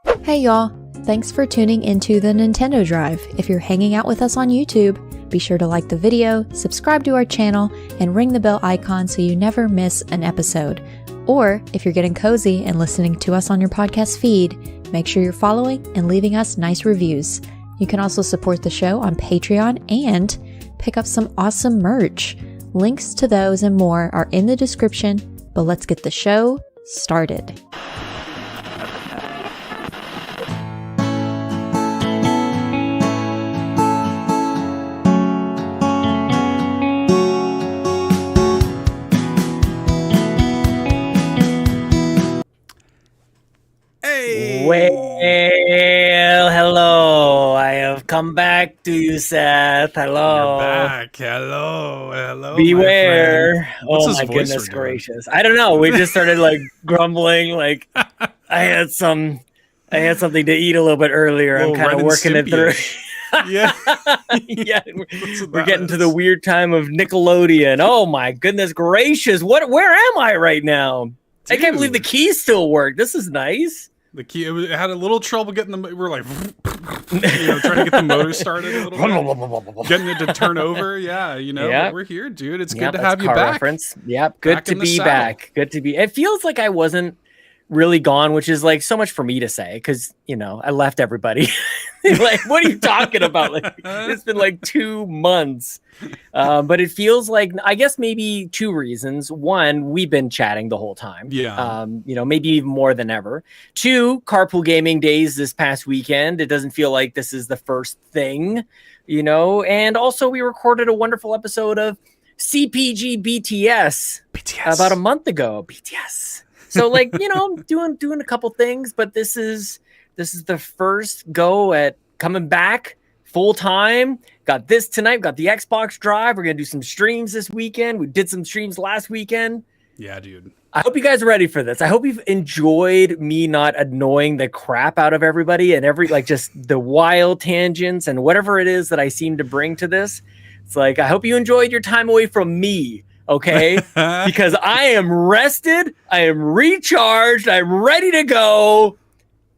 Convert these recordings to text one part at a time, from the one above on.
Hey y'all, thanks for tuning into the Nintendo Drive. If you're hanging out with us on YouTube, be sure to like the video, subscribe to our channel, and ring the bell icon so you never miss an episode. Or if you're getting cozy and listening to us on your podcast feed, make sure you're following and leaving us nice reviews. You can also support the show on Patreon and pick up some awesome merch. Links to those and more are in the description, but let's get the show started. Well, hello. I have come back to you, Seth. Hello. You're back. Hello. Beware. What's Oh his my voice goodness we're doing? gracious. I don't know. We just started like grumbling. Like I had something to eat a little bit earlier. I'm kind of working it through. Yeah. Yeah. We're getting to the weird time of Nickelodeon. Oh my goodness gracious. Where am I right now? Dude. I can't believe the keys still work. This is nice. The key, it had a little trouble getting the, we're like, trying to get the motor started a little bit. Getting it to turn over. Yeah, but we're here, dude. It's good to have you back. Reference. Yep, good to be back. Good to be. It feels like I wasn't really gone, which is like so much for me to say because, I left everybody. Like, what are you talking about? Like, it's been like 2 months. But it feels like, I guess maybe two reasons. One, we've been chatting the whole time. Yeah. Maybe even more than ever. Two, Carpool Gaming Days this past weekend. It doesn't feel like this is the first thing, and also we recorded a wonderful episode of CPG BTS about a month ago. BTS. So like, doing a couple things, but this is the first go at coming back full time. Got this tonight. Got the Xbox Drive. We're going to do some streams this weekend. We did some streams last weekend. Yeah, dude. I hope you guys are ready for this. I hope you've enjoyed me not annoying the crap out of everybody and just the wild tangents and whatever it is that I seem to bring to this. It's like, I hope you enjoyed your time away from me. Okay, because I am rested, I am recharged, I'm ready to go.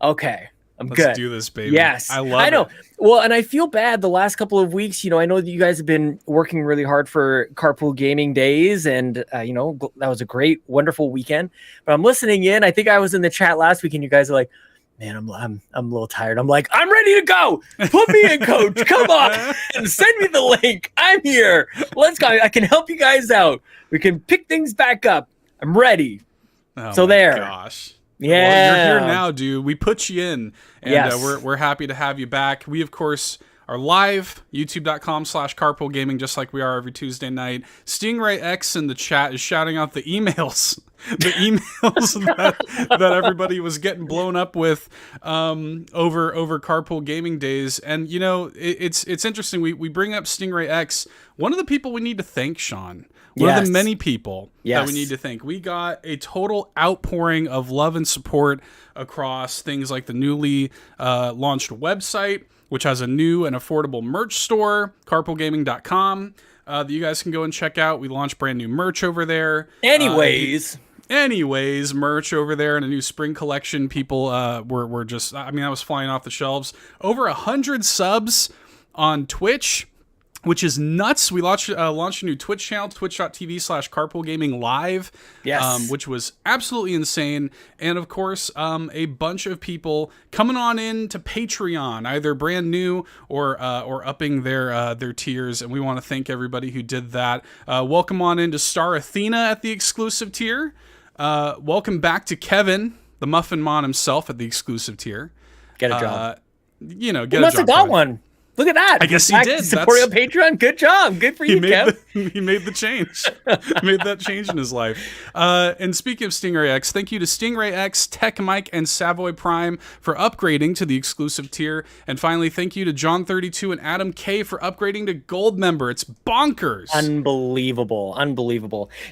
Okay, Let's good. Let's do this, baby. Yes, I know. Well, and I feel bad the last couple of weeks. I know that you guys have been working really hard for Carpool Gaming Days, and that was a great, wonderful weekend. But I'm listening in. I think I was in the chat last week, and you guys are like, "Man, I'm a little tired." I'm like, "I'm ready to go. Put me in, coach. Come on and send me the link. I'm here. Let's go. I can help you guys out. We can pick things back up. I'm ready." Oh there. Gosh. Yeah. Well, you're here now, dude. We put you in, and yes. We're happy to have you back. We, of course, are live, youtube.com/Carpool Gaming, just like we are every Tuesday night. Stingray X in the chat is shouting out the emails. The emails that everybody was getting blown up with over Carpool Gaming Days. And, it's interesting. We bring up Stingray X. One of the people we need to thank, Sean. One of the many people that we need to thank. We got a total outpouring of love and support across things like the newly launched website, which has a new and affordable merch store, carpoolgaming.com, that you guys can go and check out. We launched brand new merch over there. Anyways, merch over there and a new spring collection. People were just, I was flying off the shelves. Over 100 subs on Twitch, which is nuts. We launched a new Twitch channel, twitch.tv/carpoolgaming live, which was absolutely insane. And of course, a bunch of people coming on in to Patreon, either brand new or upping their tiers. And we want to thank everybody who did that. Welcome on into Star Athena at the exclusive tier. Welcome back to Kevin, the Muffin Mon himself, at the exclusive tier. Get a job. Get a job. He must have got one. Look at that. I guess he did. Supporting on Patreon. Good job. Good for you, Kev. He made the change. Made that change in his life. And speaking of Stingray X, thank you to Stingray X, Tech Mike, and Savoy Prime for upgrading to the exclusive tier. And finally, thank you to John32 and Adam K for upgrading to Gold member. It's bonkers. Unbelievable.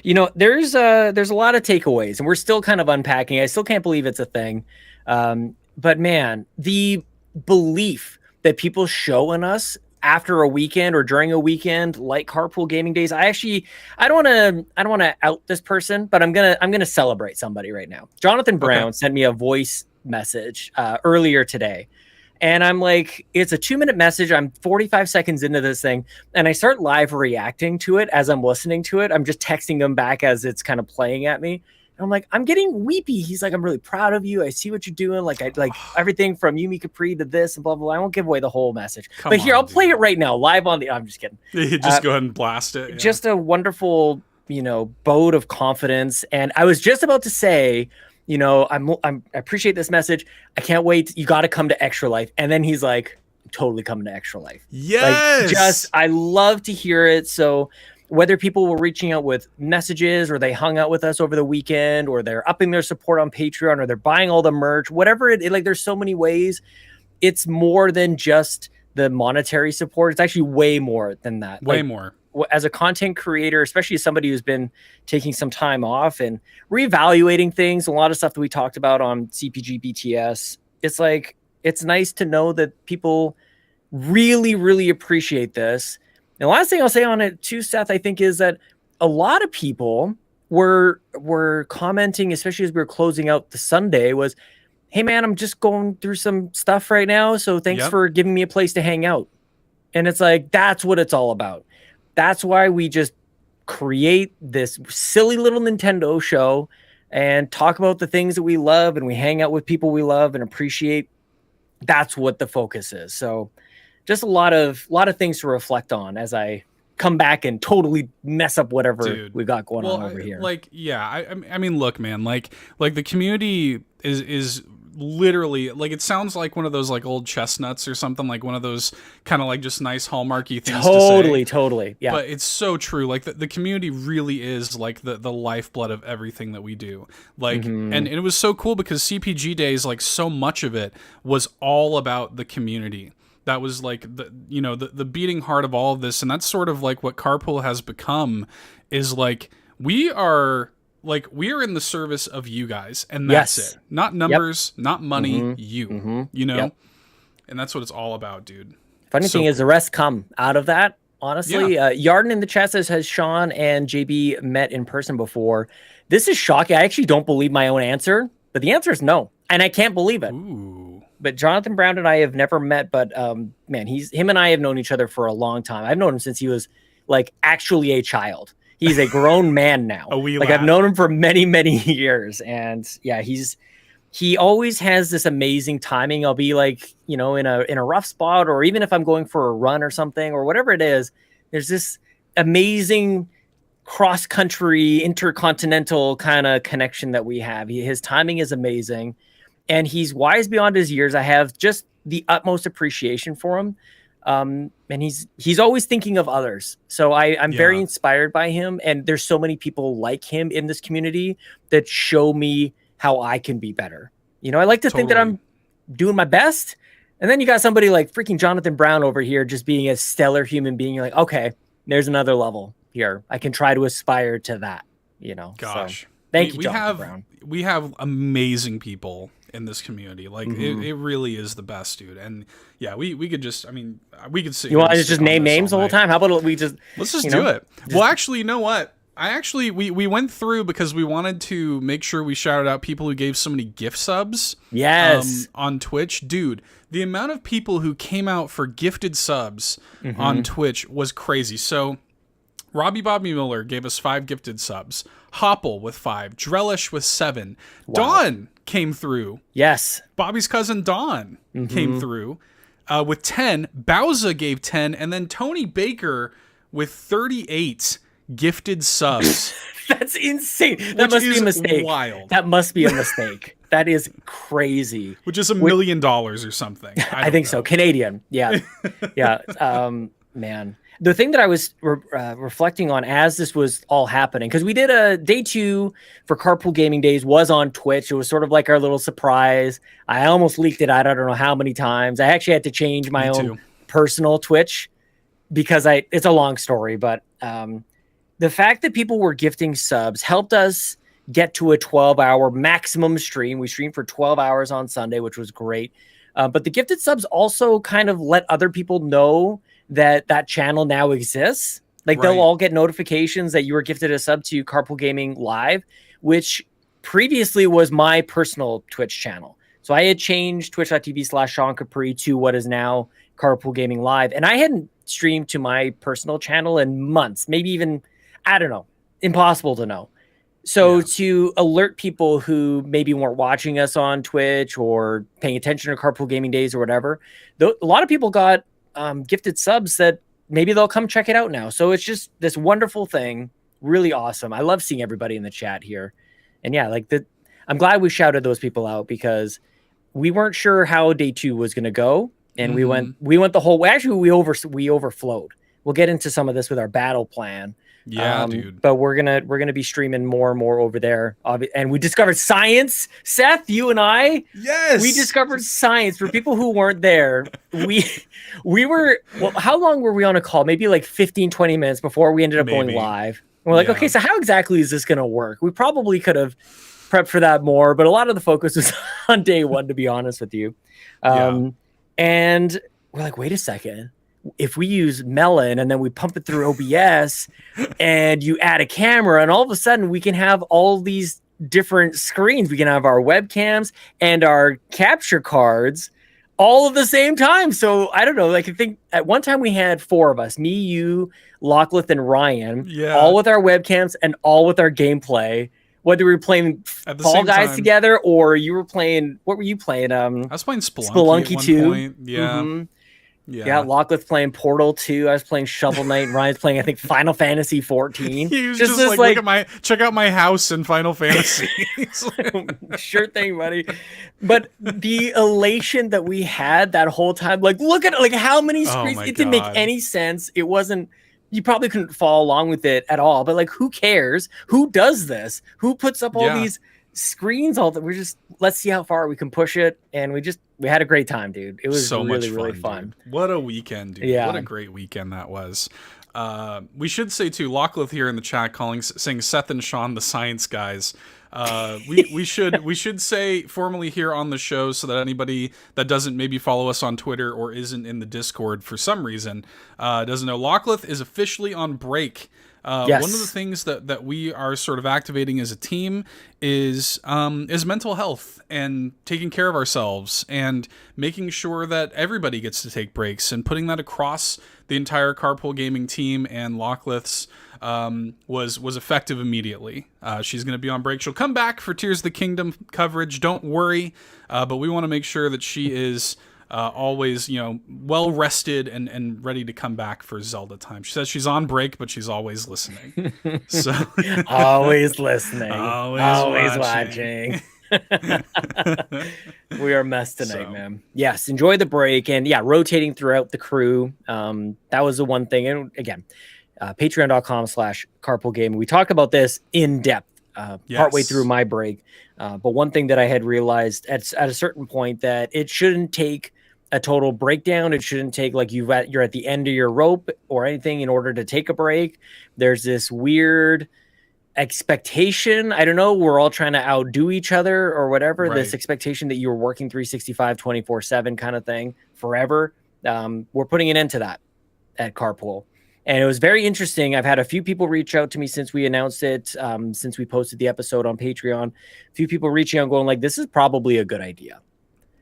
There's a lot of takeaways, and we're still kind of unpacking. I still can't believe it's a thing. But man, the belief that people show in us after a weekend or during a weekend like Carpool Gaming Days. I don't want to out this person, but I'm gonna celebrate somebody right now. Jonathan Brown sent me a voice message earlier today. And I'm like, it's a 2-minute message. I'm 45 seconds into this thing. And I start live reacting to it as I'm listening to it. I'm just texting him back as it's kind of playing at me. And I'm like, I'm getting weepy. He's like, I'm really proud of you. I see what you're doing. Like, I like everything from Yumi Capri to this and blah, blah, blah. I won't give away the whole message. But here, I'll play it right now, live on the... I'm just kidding. Just go ahead and blast it. Yeah. Just a wonderful, boat of confidence. And I was just about to say... I appreciate this message. I can't wait. You got to come to Extra Life. And then he's like, totally coming to Extra Life. Yes. I love to hear it. So whether people were reaching out with messages or they hung out with us over the weekend or they're upping their support on Patreon or they're buying all the merch, whatever there's so many ways. It's more than just the monetary support. It's actually way more than that. Way more. As a content creator, especially as somebody who's been taking some time off and reevaluating things, a lot of stuff that we talked about on CPG BTS, it's like, it's nice to know that people really, really appreciate this. And the last thing I'll say on it too, Seth, I think is that a lot of people were commenting, especially as we were closing out the Sunday, was, hey man, I'm just going through some stuff right now. So thanks for giving me a place to hang out. And it's like, that's what it's all about. That's why we just create this silly little Nintendo show and talk about the things that we love and we hang out with people we love and appreciate. That's what the focus is. So just a lot of things to reflect on as I come back and totally mess up whatever we got going on over here. I mean, look, man, like the community is literally, like, it sounds like one of those like old chestnuts or something, like one of those kind of like just nice hallmarky things totally yeah, but it's so true. Like the community really is like the lifeblood of everything that we do, like and it was so cool because CPG days, like so much of it was all about the community. That was like the beating heart of all of this, and that's sort of like what Carpool has become, is like we are in the service of you guys, and that's it. Not numbers, not money, you know? And that's what it's all about, dude. Funny thing is the rest come out of that, honestly. Yarden in the chat says, has Sean and JB met in person before? This is shocking. I actually don't believe my own answer, but the answer is no. And I can't believe it. Ooh. But Jonathan Brown and I have never met, but man, him and I have known each other for a long time. I've known him since he was like actually a child. He's a grown man now. I've known him for many, many years. And yeah, he always has this amazing timing. I'll be like, in a rough spot, or even if I'm going for a run or something or whatever it is, there's this amazing cross-country, intercontinental kind of connection that we have. His timing is amazing. And he's wise beyond his years. I have just the utmost appreciation for him. And he's always thinking of others. So I'm very inspired by him. And there's so many people like him in this community that show me how I can be better. I like to think that I'm doing my best. And then you got somebody like freaking Jonathan Brown over here just being a stellar human being. You're like, okay, there's another level here. I can try to aspire to that, Gosh. So, thank you, Jonathan Brown. We have amazing people in this community. Like it really is the best, dude. And yeah, we could just, we could sit. You want to just name names the whole time? How about let's just do it. Well, actually, you know what? We went through because we wanted to make sure we shouted out people who gave so many gift subs. Yes. On Twitch. Dude, the amount of people who came out for gifted subs on Twitch was crazy. So Robbie Bobby Miller gave us 5 gifted subs. Hoppel with 5. Drellesh with 7. Wow. Dawn came through. Yes. Bobby's cousin Dawn came through with 10. Bowsah gave 10. And then Tony Baker with 38 gifted subs. That's insane. That must be a mistake. Wild. That must be a mistake. That is crazy. Which is $1 million or something. I think so. Canadian. Yeah. Yeah. Man. The thing that I was reflecting on as this was all happening, because we did a day 2 for Carpool Gaming Days was on Twitch. It was sort of like our little surprise. I almost leaked it out. I don't know how many times. I actually had to change my own personal Twitch because it's a long story. But the fact that people were gifting subs helped us get to a 12-hour maximum stream. We streamed for 12 hours on Sunday, which was great. But the gifted subs also kind of let other people know that channel now exists. Like they'll all get notifications that you were gifted a sub to Carpool Gaming Live, which previously was my personal Twitch channel. So I had changed twitch.tv/Sean Capri to what is now Carpool Gaming Live. And I hadn't streamed to my personal channel in months, maybe even, I don't know, impossible to know. So to alert people who maybe weren't watching us on Twitch or paying attention to Carpool Gaming Days or whatever, a lot of people got gifted subs that maybe they'll come check it out now. So it's just this wonderful thing. Really awesome. I love seeing everybody in the chat here. And yeah, like I'm glad we shouted those people out because we weren't sure how day 2 was going to go. And we went the whole way. Actually, we overflowed. We'll get into some of this with our battle plan. Yeah, dude. But we're gonna be streaming more and more over there. And we discovered science. Seth, you and I, yes, we discovered science. For people who weren't there, we were. Well, how long were we on a call? Maybe like 15, 20 minutes before we ended up going live. And we're like, okay, so how exactly is this gonna work? We probably could have prepped for that more, but a lot of the focus was on day 1, to be honest with you. And we're like, wait a second. If we use Melon and then we pump it through OBS and you add a camera and all of a sudden we can have all these different screens. We can have our webcams and our capture cards all at the same time. So I don't know. Like I think at one time we had 4 of us, me, you, Lockleth, and Ryan, all with our webcams and all with our gameplay. Whether we were playing Fall Guys together or you were playing, what were you playing? I was playing Spelunky 2. Point. Yeah. Yeah, Lockleth's playing Portal 2. I was playing Shovel Knight, and Ryan's playing, I think, Final Fantasy 14. He was just like, check out my house in Final Fantasy. Sure thing, buddy. But the elation that we had that whole time, like, look at like how many screens. It didn't make any sense. It wasn't. You probably couldn't follow along with it at all. But like, who cares? Who does this? Who puts up all these screens? All that we're just let's see how far we can push it, and we had a great time, dude. It was so really fun. Dude. What a weekend, dude. What a great weekend that was. We should say too, Lockleth here in the chat saying Seth and Sean the science guys. We should say formally here on the show so that anybody that doesn't maybe follow us on Twitter or isn't in the Discord for some reason doesn't know, Lockleth is officially on break. One of the things that we are sort of activating as a team is mental health and taking care of ourselves and making sure that everybody gets to take breaks and putting that across the entire Carpool Gaming team. And Lockleth's was effective immediately. She's going to be on break. She'll come back for Tears of the Kingdom coverage. Don't worry. But we want to make sure that she is always, well rested and ready to come back for Zelda time. She says she's on break, but she's always listening. So always listening, always watching. We are messed tonight, man. Yes, enjoy the break and rotating throughout the crew. That was the one thing. And again, patreon.com/Carpool Gaming. We talked about this in depth partway through my break. But one thing that I had realized at a certain point that it shouldn't take a total breakdown. It shouldn't take like you're at the end of your rope or anything in order to take a break. There's this weird expectation. I don't know. We're all trying to outdo each other or whatever. Right. This expectation that you're working 365, 24/7 kind of thing forever. We're putting an end to that at Carpool. And it was very interesting. I've had a few people reach out to me since we announced it, since we posted the episode on Patreon. A few people reaching out going like, this is probably a good idea.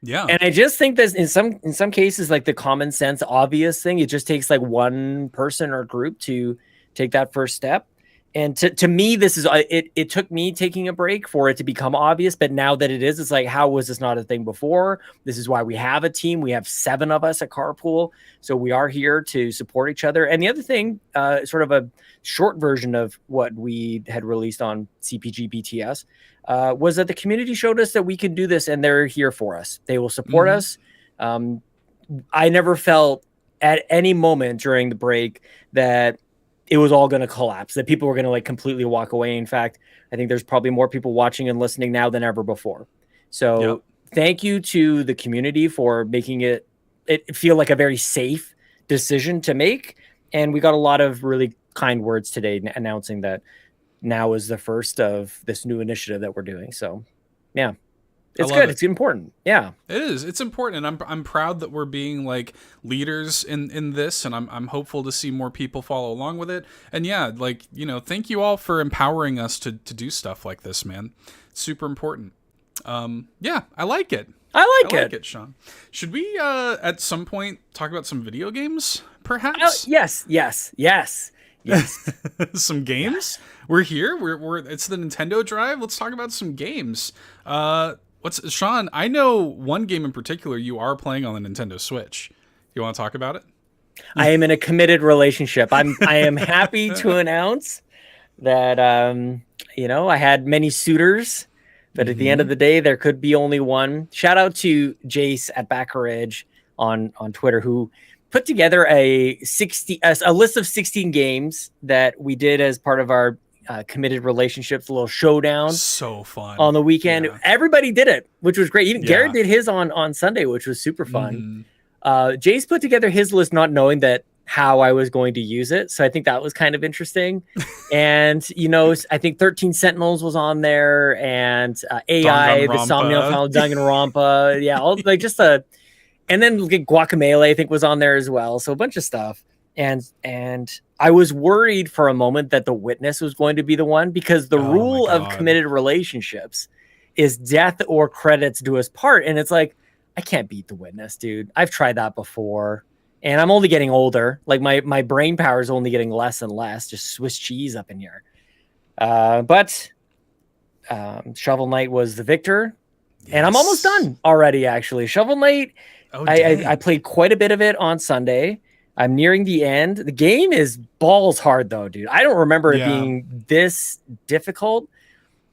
Yeah. And I just think that in some cases, like the common sense, obvious thing, it just takes like one person or group to take that first step. And to me, this is it took me taking a break for it to become obvious. But now that it is, it's like, how was this not a thing before? This is why we have a team. We have 7 of us at Carpool. So we are here to support each other. And the other thing, sort of a short version of what we had released on CPG BTS, was that the community showed us that we could do this and they're here for us. They will support us. I never felt at any moment during the break that it was all going to collapse, that people were going to like completely walk away. In fact, I think there's probably more people watching and listening now than ever before. So thank you to the community for making it feel like a very safe decision to make. And we got a lot of really kind words today announcing that now is the first of this new initiative that we're doing. So yeah. It's good. It's important. Yeah, it is. It's important, and I'm proud that we're being like leaders in this, and I'm hopeful to see more people follow along with it. And thank you all for empowering us to do stuff like this, man. It's super important. Yeah, I like it. I like it, Sean. Should we at some point talk about some video games, perhaps? Yes. Some games? We're here. We're it's the Nintendo Drive. Let's talk about some games. What's Sean, I know one game in particular you are playing on the Nintendo Switch. You want to talk about it? I am in a committed relationship. I am happy to announce that I had many suitors, but at the end of the day, there could be only one. Shout out to Jace at Baccaridge on Twitter, who put together a list of 16 games that we did as part of our committed relationships, a little showdown. So fun on the weekend. Yeah. Everybody did it, which was great. Even Garrett did his on Sunday, which was super fun. Jace put together his list not knowing that how I was going to use it. So I think that was kind of interesting. And, I think 13 Sentinels was on there, and AI, the Somnium Final, Danganronpa. Yeah, all like just and then Guacamelee, I think, was on there as well. So a bunch of stuff. And I was worried for a moment that The Witness was going to be the one, because the rule of committed relationships is death or credits do us part. And it's like, I can't beat The Witness, dude. I've tried that before, and I'm only getting older. Like my brain power is only getting less and less, just Swiss cheese up in here. But Shovel Knight was the victor, and I'm almost done already, actually. Shovel Knight, I played quite a bit of it on Sunday. I'm nearing the end. The game is balls hard, though, dude. I don't remember it being this difficult,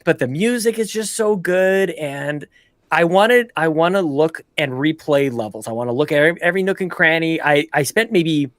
but the music is just so good, and I want to look and replay levels. I want to look at every nook and cranny. I spent maybe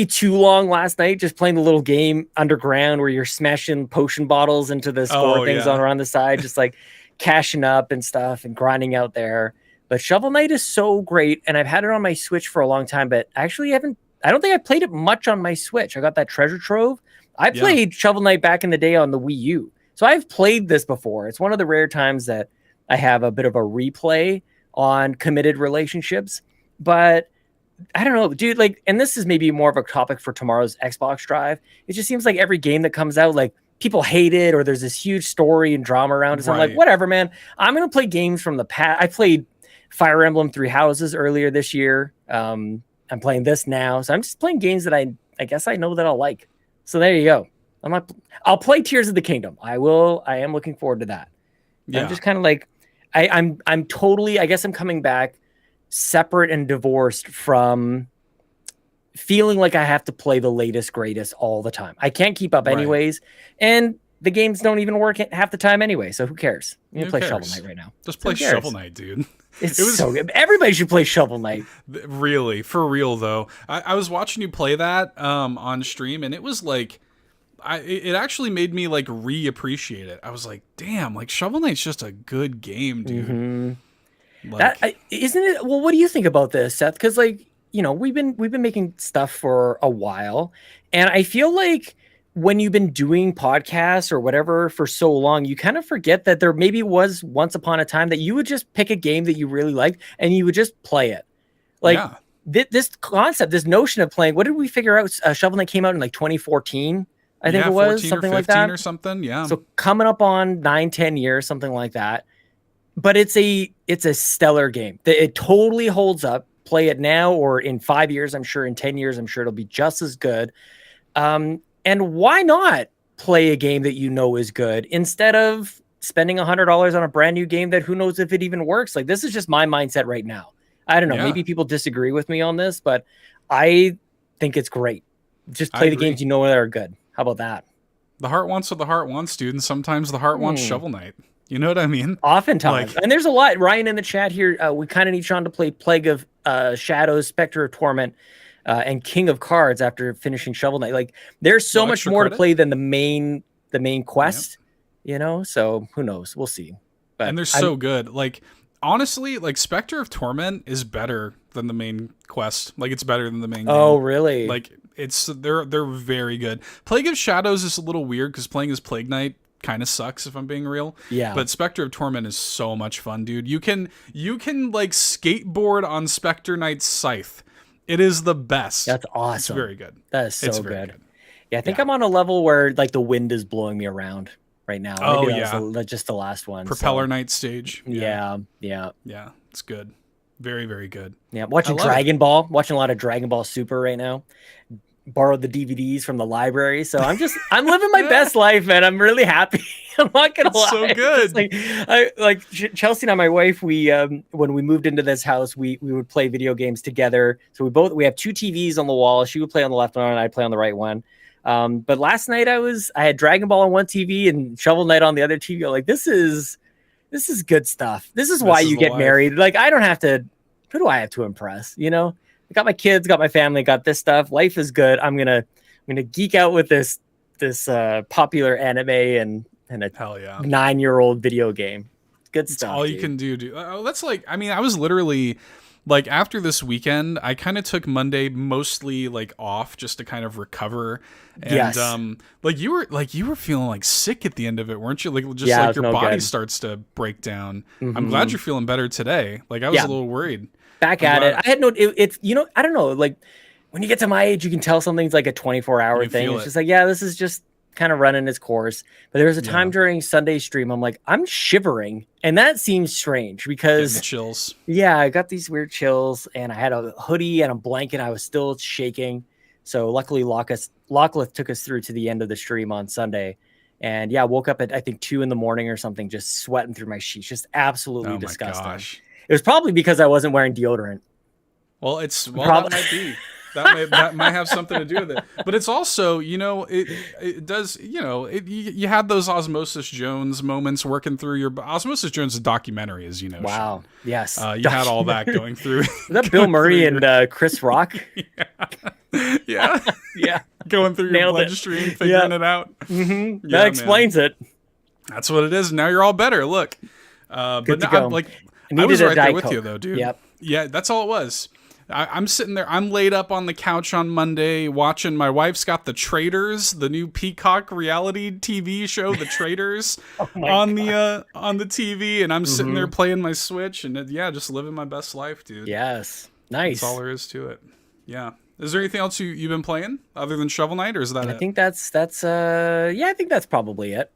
too long last night just playing the little game Underground, where you're smashing potion bottles into the score things on around the side, just like cashing up and stuff and grinding out there. But Shovel Knight is so great, and I've had it on my Switch for a long time, but actually I don't think I played it much on my Switch. I got that treasure trove. I played Shovel Knight back in the day on the Wii U. So I've played this before. It's one of the rare times that I have a bit of a replay on committed relationships. But I don't know, dude, like, and this is maybe more of a topic for tomorrow's Xbox Drive. It just seems like every game that comes out, like, people hate it, or there's this huge story and drama around it. So I'm like, whatever, man. I'm going to play games from the past. I played Fire Emblem Three Houses earlier this year. I'm playing this now. So I'm just playing games that I guess I know that I'll like. So there you go. I'll play Tears of the Kingdom. I am looking forward to that. Yeah. I'm just kind of like, I'm totally, I guess I'm coming back separate and divorced from feeling like I have to play the latest, greatest all the time. I can't keep up anyways. And the games don't even work half the time anyway. So who cares? You can play Shovel Knight right now. Just play Shovel Knight, dude. It was so good. Everybody should play Shovel Knight. Really, for real though. I was watching you play that on stream, and it was like, it actually made me like reappreciate it. I was like, damn, like Shovel Knight's just a good game, dude. Mm-hmm. Like, isn't it? Well, what do you think about this, Seth? Because like, we've been making stuff for a while, and I feel like when you've been doing podcasts or whatever for so long, you kind of forget that there maybe was once upon a time that you would just pick a game that you really liked and you would just play it. Like this concept, this notion of playing, what did we figure out? Shovel Knight came out in like 2014. I think it was something like that, or something. Yeah. So coming up on 9-10 years, something like that. But it's a stellar game. It totally holds up. Play it now or in 5 years. I'm sure in 10 years, I'm sure it'll be just as good. And why not play a game that is good instead of spending $100 on a brand new game that who knows if it even works? Like, this is just my mindset right now. I don't know. Maybe people disagree with me on this, but I think it's great. Just play the games that are good. How about that? The heart wants what the heart wants, dude. And sometimes the heart wants Shovel Knight. You know what I mean? Oftentimes. And there's a lot. Ryan in the chat here, we kind of need Sean to play Plague of Shadows, Spectre of Torment, and King of Cards after finishing Shovel Knight. Like, there's so much more to play than the main quest, So who knows? We'll see. But and they're so good. Like, honestly, like Spectre of Torment is better than the main quest. Like, it's better than the main game. Oh, really? Like, they're very good. Plague of Shadows is a little weird because playing as Plague Knight kind of sucks, if I'm being real. Yeah. But Spectre of Torment is so much fun, dude. You can like skateboard on Spectre Knight's scythe. It is the best. That's awesome. It's very good. That is so good. Yeah, I think I'm on a level where like the wind is blowing me around. right now. Oh, Maybe that was just the last one. Propeller Knight stage. Yeah. Yeah, it's good. Very, very good. Yeah, watching Dragon Ball. Watching a lot of Dragon Ball Super right now. Borrowed the DVDs from the library, so I'm living my best life, man. I'm really happy. I'm not gonna lie. So good. Chelsea and I, my wife, we when we moved into this house, we would play video games together. So we have 2 TVs on the wall. She would play on the left one, and I'd play on the right one. But last night I had Dragon Ball on one TV and Shovel Knight on the other TV. I'm like, this is good stuff. This is why you get married. Like, I don't have to. Who do I have to impress? You know. I got my kids, got my family, got this stuff. Life is good. I'm gonna geek out with this popular anime and a hell yeah 9-year-old video game. Good stuff. All you can do, dude. That's like, I mean, I was literally like, after this weekend, I kind of took Monday mostly like off just to kind of recover. And yes. Like you were feeling like sick at the end of it, weren't you? Like just yeah, like your body good. Starts to break down. Mm-hmm. I'm glad you're feeling better today. Like I was a little worried. Back at it. I had it's I don't know, like when you get to my age, you can tell something's like a 24-hour thing. It's just like, yeah, this is just kind of running its course. But there was a time during Sunday stream, I'm like, I'm shivering, and that seems strange because the chills. Yeah, I got these weird chills, and I had a hoodie and a blanket. I was still shaking. So luckily, Lockleth took us through to the end of the stream on Sunday. And yeah, I woke up at I think 2 a.m. or something, just sweating through my sheets, just absolutely disgusting. Gosh. It was probably because I wasn't wearing deodorant. Well, that might be. That might have something to do with it. But it's also, it does, you had those Osmosis Jones moments working through your Osmosis Jones documentary, as you know. Wow. Sean. Yes. You had all that going through. Was that Bill Murray and Chris Rock? Yeah. Yeah. Going through your bloodstream, figuring it out. Mm-hmm. Yeah, that explains it. That's what it is. Now you're all better. Look. Good to go. I was right there with Coke. you, though, dude. Yep. Yeah, that's all it was. I'm sitting there. I'm laid up on the couch on Monday watching. My wife's got The Traitors, the new Peacock reality TV show, The Traitors, on the TV, and I'm sitting there playing my Switch and just living my best life, dude. Yes, nice. That's all there is to it. Yeah. Is there anything else you've been playing other than Shovel Knight, or is that it? I think that's I think that's probably it.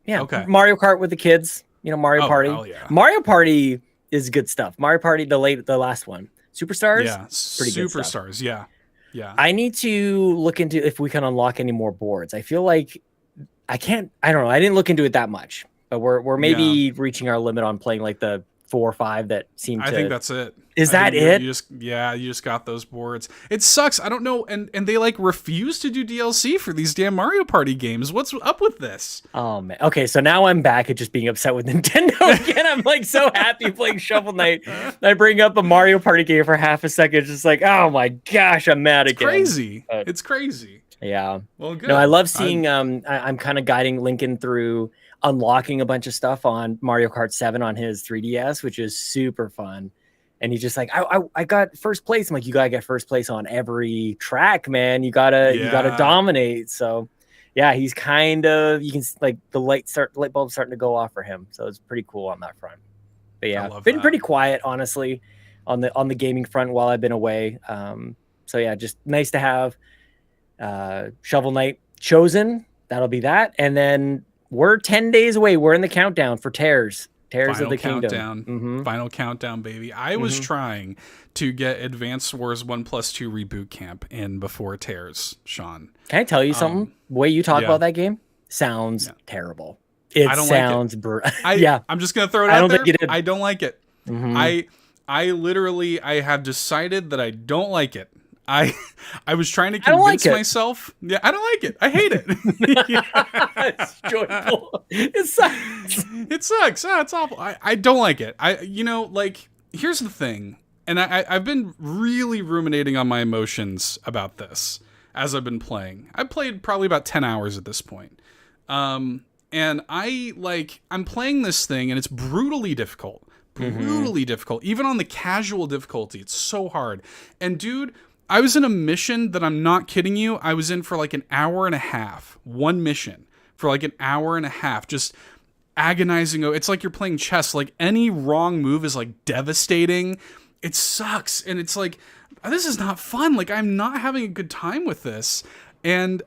Yeah. Okay. Mario Kart with the kids. Mario Party. Hell yeah. Mario Party is good stuff. Mario Party, the last one. Superstars? Yeah, pretty good Superstars, stuff. Yeah. I need to look into if we can unlock any more boards. I feel like I don't know. I didn't look into it that much, but we're maybe reaching our limit on playing like the 4 or 5 that seem to. I think that's it. Is that it? You just got those boards. It sucks. I don't know. And they like refuse to do DLC for these damn Mario Party games. What's up with this? Oh man. Okay, so now I'm back at just being upset with Nintendo again. I'm like so happy playing Shovel Knight. I bring up a Mario Party game for half a second, just like, oh my gosh, I'm mad again. Crazy. It's crazy. Yeah. Well, good. No, I love seeing. I'm kind of guiding Lincoln through unlocking a bunch of stuff on Mario Kart 7 on his 3DS, which is super fun. And he's just like, I got first place. I'm like, you gotta get first place on every track, man. You gotta dominate. So yeah, he's kind of, you can like the light bulb starting to go off for him. So it's pretty cool on that front. But yeah, been pretty quiet, honestly, on the gaming front while I've been away. So yeah, just nice to have Shovel Knight chosen. That'll be that. And then we're 10 days away. We're in the countdown for Tears of the Countdown. Kingdom. Final countdown, baby. I was trying to get Advance Wars 1+2 Reboot Camp in before Tears, Sean. Can I tell you something? The way you talk about that game sounds terrible. It sounds brutal. I'm just going to throw it out there. I don't like it. Mm-hmm. I literally have decided that I don't like it. I was trying to convince myself. Yeah, I don't like it. I hate it. It's joyful. It sucks. It sucks. Oh, it's awful. I don't like it. Here's the thing. And I've been really ruminating on my emotions about this as I've been playing. I've played probably about 10 hours at this point. And I'm playing this thing and it's brutally difficult. Difficult. Even on the casual difficulty, it's so hard. And dude, I was in a mission that I'm not kidding you. I was in for like an hour and a half. One mission for like an hour and a half. Just agonizing. It's like you're playing chess. Like any wrong move is like devastating. It sucks. And it's like, this is not fun. Like I'm not having a good time with this. And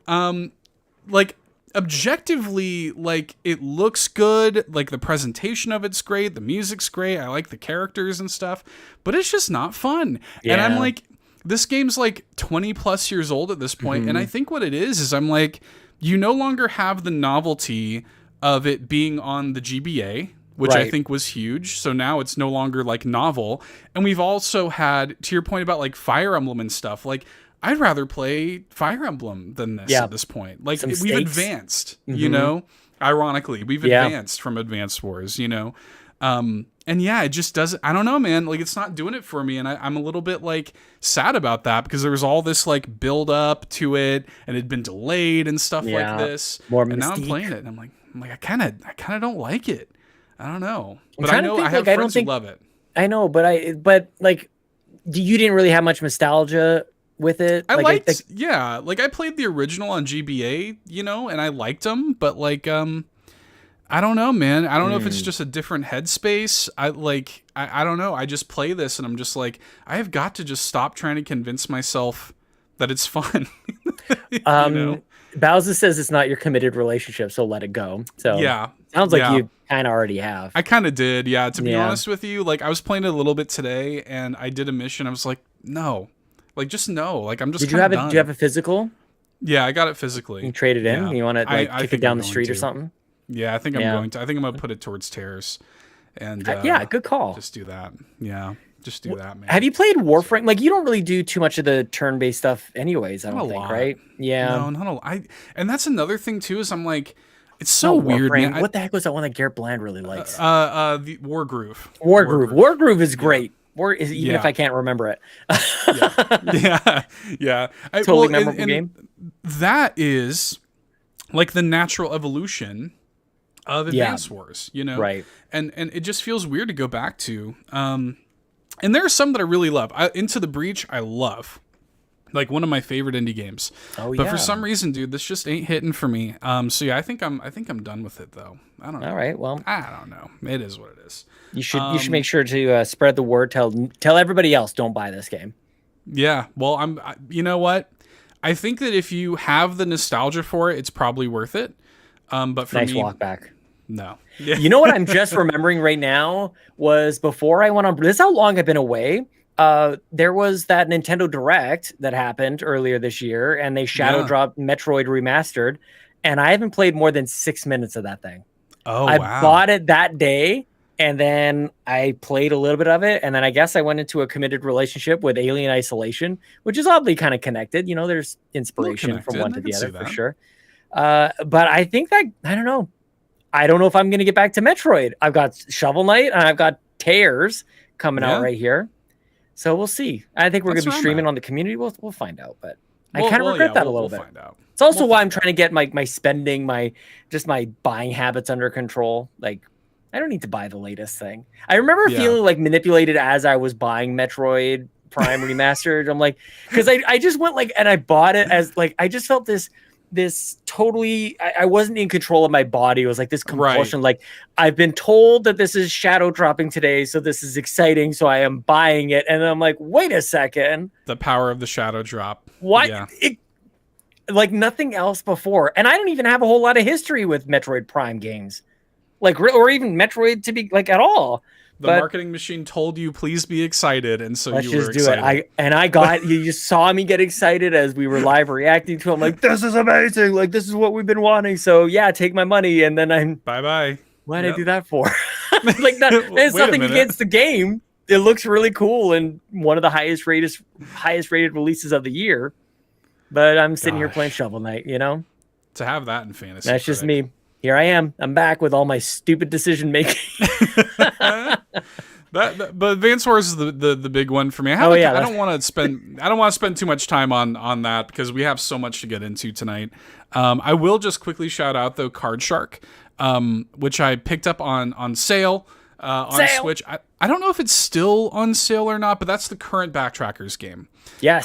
objectively, like, it looks good, like the presentation of it's great, the music's great, I like the characters and stuff, but it's just not fun. Yeah. And I'm like, this game's like 20 plus years old at this point, and I think what it is I'm like, you no longer have the novelty of it being on the GBA, which I think was huge. So now it's no longer like novel. And we've also had, to your point about like Fire Emblem and stuff, like I'd rather play Fire Emblem than this at this point. Like we've advanced, you know, ironically, we've advanced from Advance Wars, you know? And yeah, it just doesn't, I don't know, man, like it's not doing it for me. And I'm a little bit like sad about that because there was all this like build up to it and it'd been delayed and stuff like this. And now I'm playing it and I'm like, I kind of don't like it. I don't know, but I know I have friends who love it. I know, but like, you didn't really have much nostalgia with it. I liked, like I played the original on GBA, you know, and I liked them, but like, I don't know, man. I don't know if it's just a different headspace. I don't know. I just play this and I'm just like, I have got to just stop trying to convince myself that it's fun. You know? Bowsah says it's not your committed relationship, so let it go. So yeah, sounds like you kind of already have. I kind of did, yeah. To be honest with you, like I was playing it a little bit today, and I did a mission. I was like, no, like just no. Like I'm just. Did you have it? Did you have a physical? Yeah, I got it physically. You trade it in. Yeah. You want to like kick it down the street or something? Yeah, I think I'm going to. I think I'm gonna put it towards Tears, and yeah, good call. Just do that. Yeah. Just do that, man. Have you played Warframe? Like, you don't really do too much of the turn-based stuff anyways, I don't think, right? Yeah. No, not a lot. And that's another thing, too, is I'm like, it's so weird, Warframe. man. What the heck was that one that Garrett Bland really likes? The Wargroove. Wargroove is great. Even if I can't remember it. Yeah. Totally memorable game. That is, like, the natural evolution of Advance Wars, you know? Right. And it just feels weird to go back to. And there are some that I really love. Into the Breach, I love. Like one of my favorite indie games. Oh yeah. But for some reason, dude, this just ain't hitting for me. So yeah, I think I'm done with it though. I don't know. All right, well, I don't know. It is what it is. You should make sure to spread the word. Tell everybody else don't buy this game. Yeah. Well, you know what? I think that if you have the nostalgia for it, it's probably worth it. But for me, walk back. No. You know what I'm just remembering right now was before I went on. This is how long I've been away. There was that Nintendo Direct that happened earlier this year, and they shadow dropped Metroid Remastered, and I haven't played more than 6 minutes of that thing. Oh, I wow. bought it that day, and then I played a little bit of it, and then I guess I went into a committed relationship with Alien Isolation, which is oddly kind of connected. You know, there's inspiration from one to the other for sure. But I think that, I don't know. I don't know if I'm going to get back to Metroid. I've got Shovel Knight and I've got Tears coming out right here. So we'll see. I think we're going to be streaming on the community. We'll find out, but I kind of regret that a little bit. Find out. It's also why I'm trying to get my spending, my buying habits under control. Like, I don't need to buy the latest thing. I remember feeling like manipulated as I was buying Metroid Prime Remastered. I'm like, because I just went like, and I bought it as like, I just felt this totally, I wasn't in control of my body. It was like this compulsion. Like, I've been told that this is shadow dropping today, so this is exciting, so I am buying it. And then I'm like, wait a second. The power of the shadow drop. What? Yeah. Like nothing else before. And I don't even have a whole lot of history with Metroid Prime games. Like, or even Metroid to be like at all. The marketing machine told you, please be excited, and so you were excited. Let's just do it. I got, you just saw me get excited as we were live reacting to it. I'm like, this is amazing. Like, this is what we've been wanting. So yeah, take my money. And then I'm bye-bye. What did I do that for? Like, it's nothing against the game. It looks really cool and one of the highest rated releases of the year. But I'm sitting here playing Shovel Knight, you know? To have that in fantasy. That's just me. Here I am. I'm back with all my stupid decision making. But Advance Wars is the big one for me. I don't want to spend too much time on that because we have so much to get into tonight. I will just quickly shout out though Card Shark, which I picked up on sale on Switch. I don't know if it's still on sale or not, but that's the current Backtrackers game. Yes.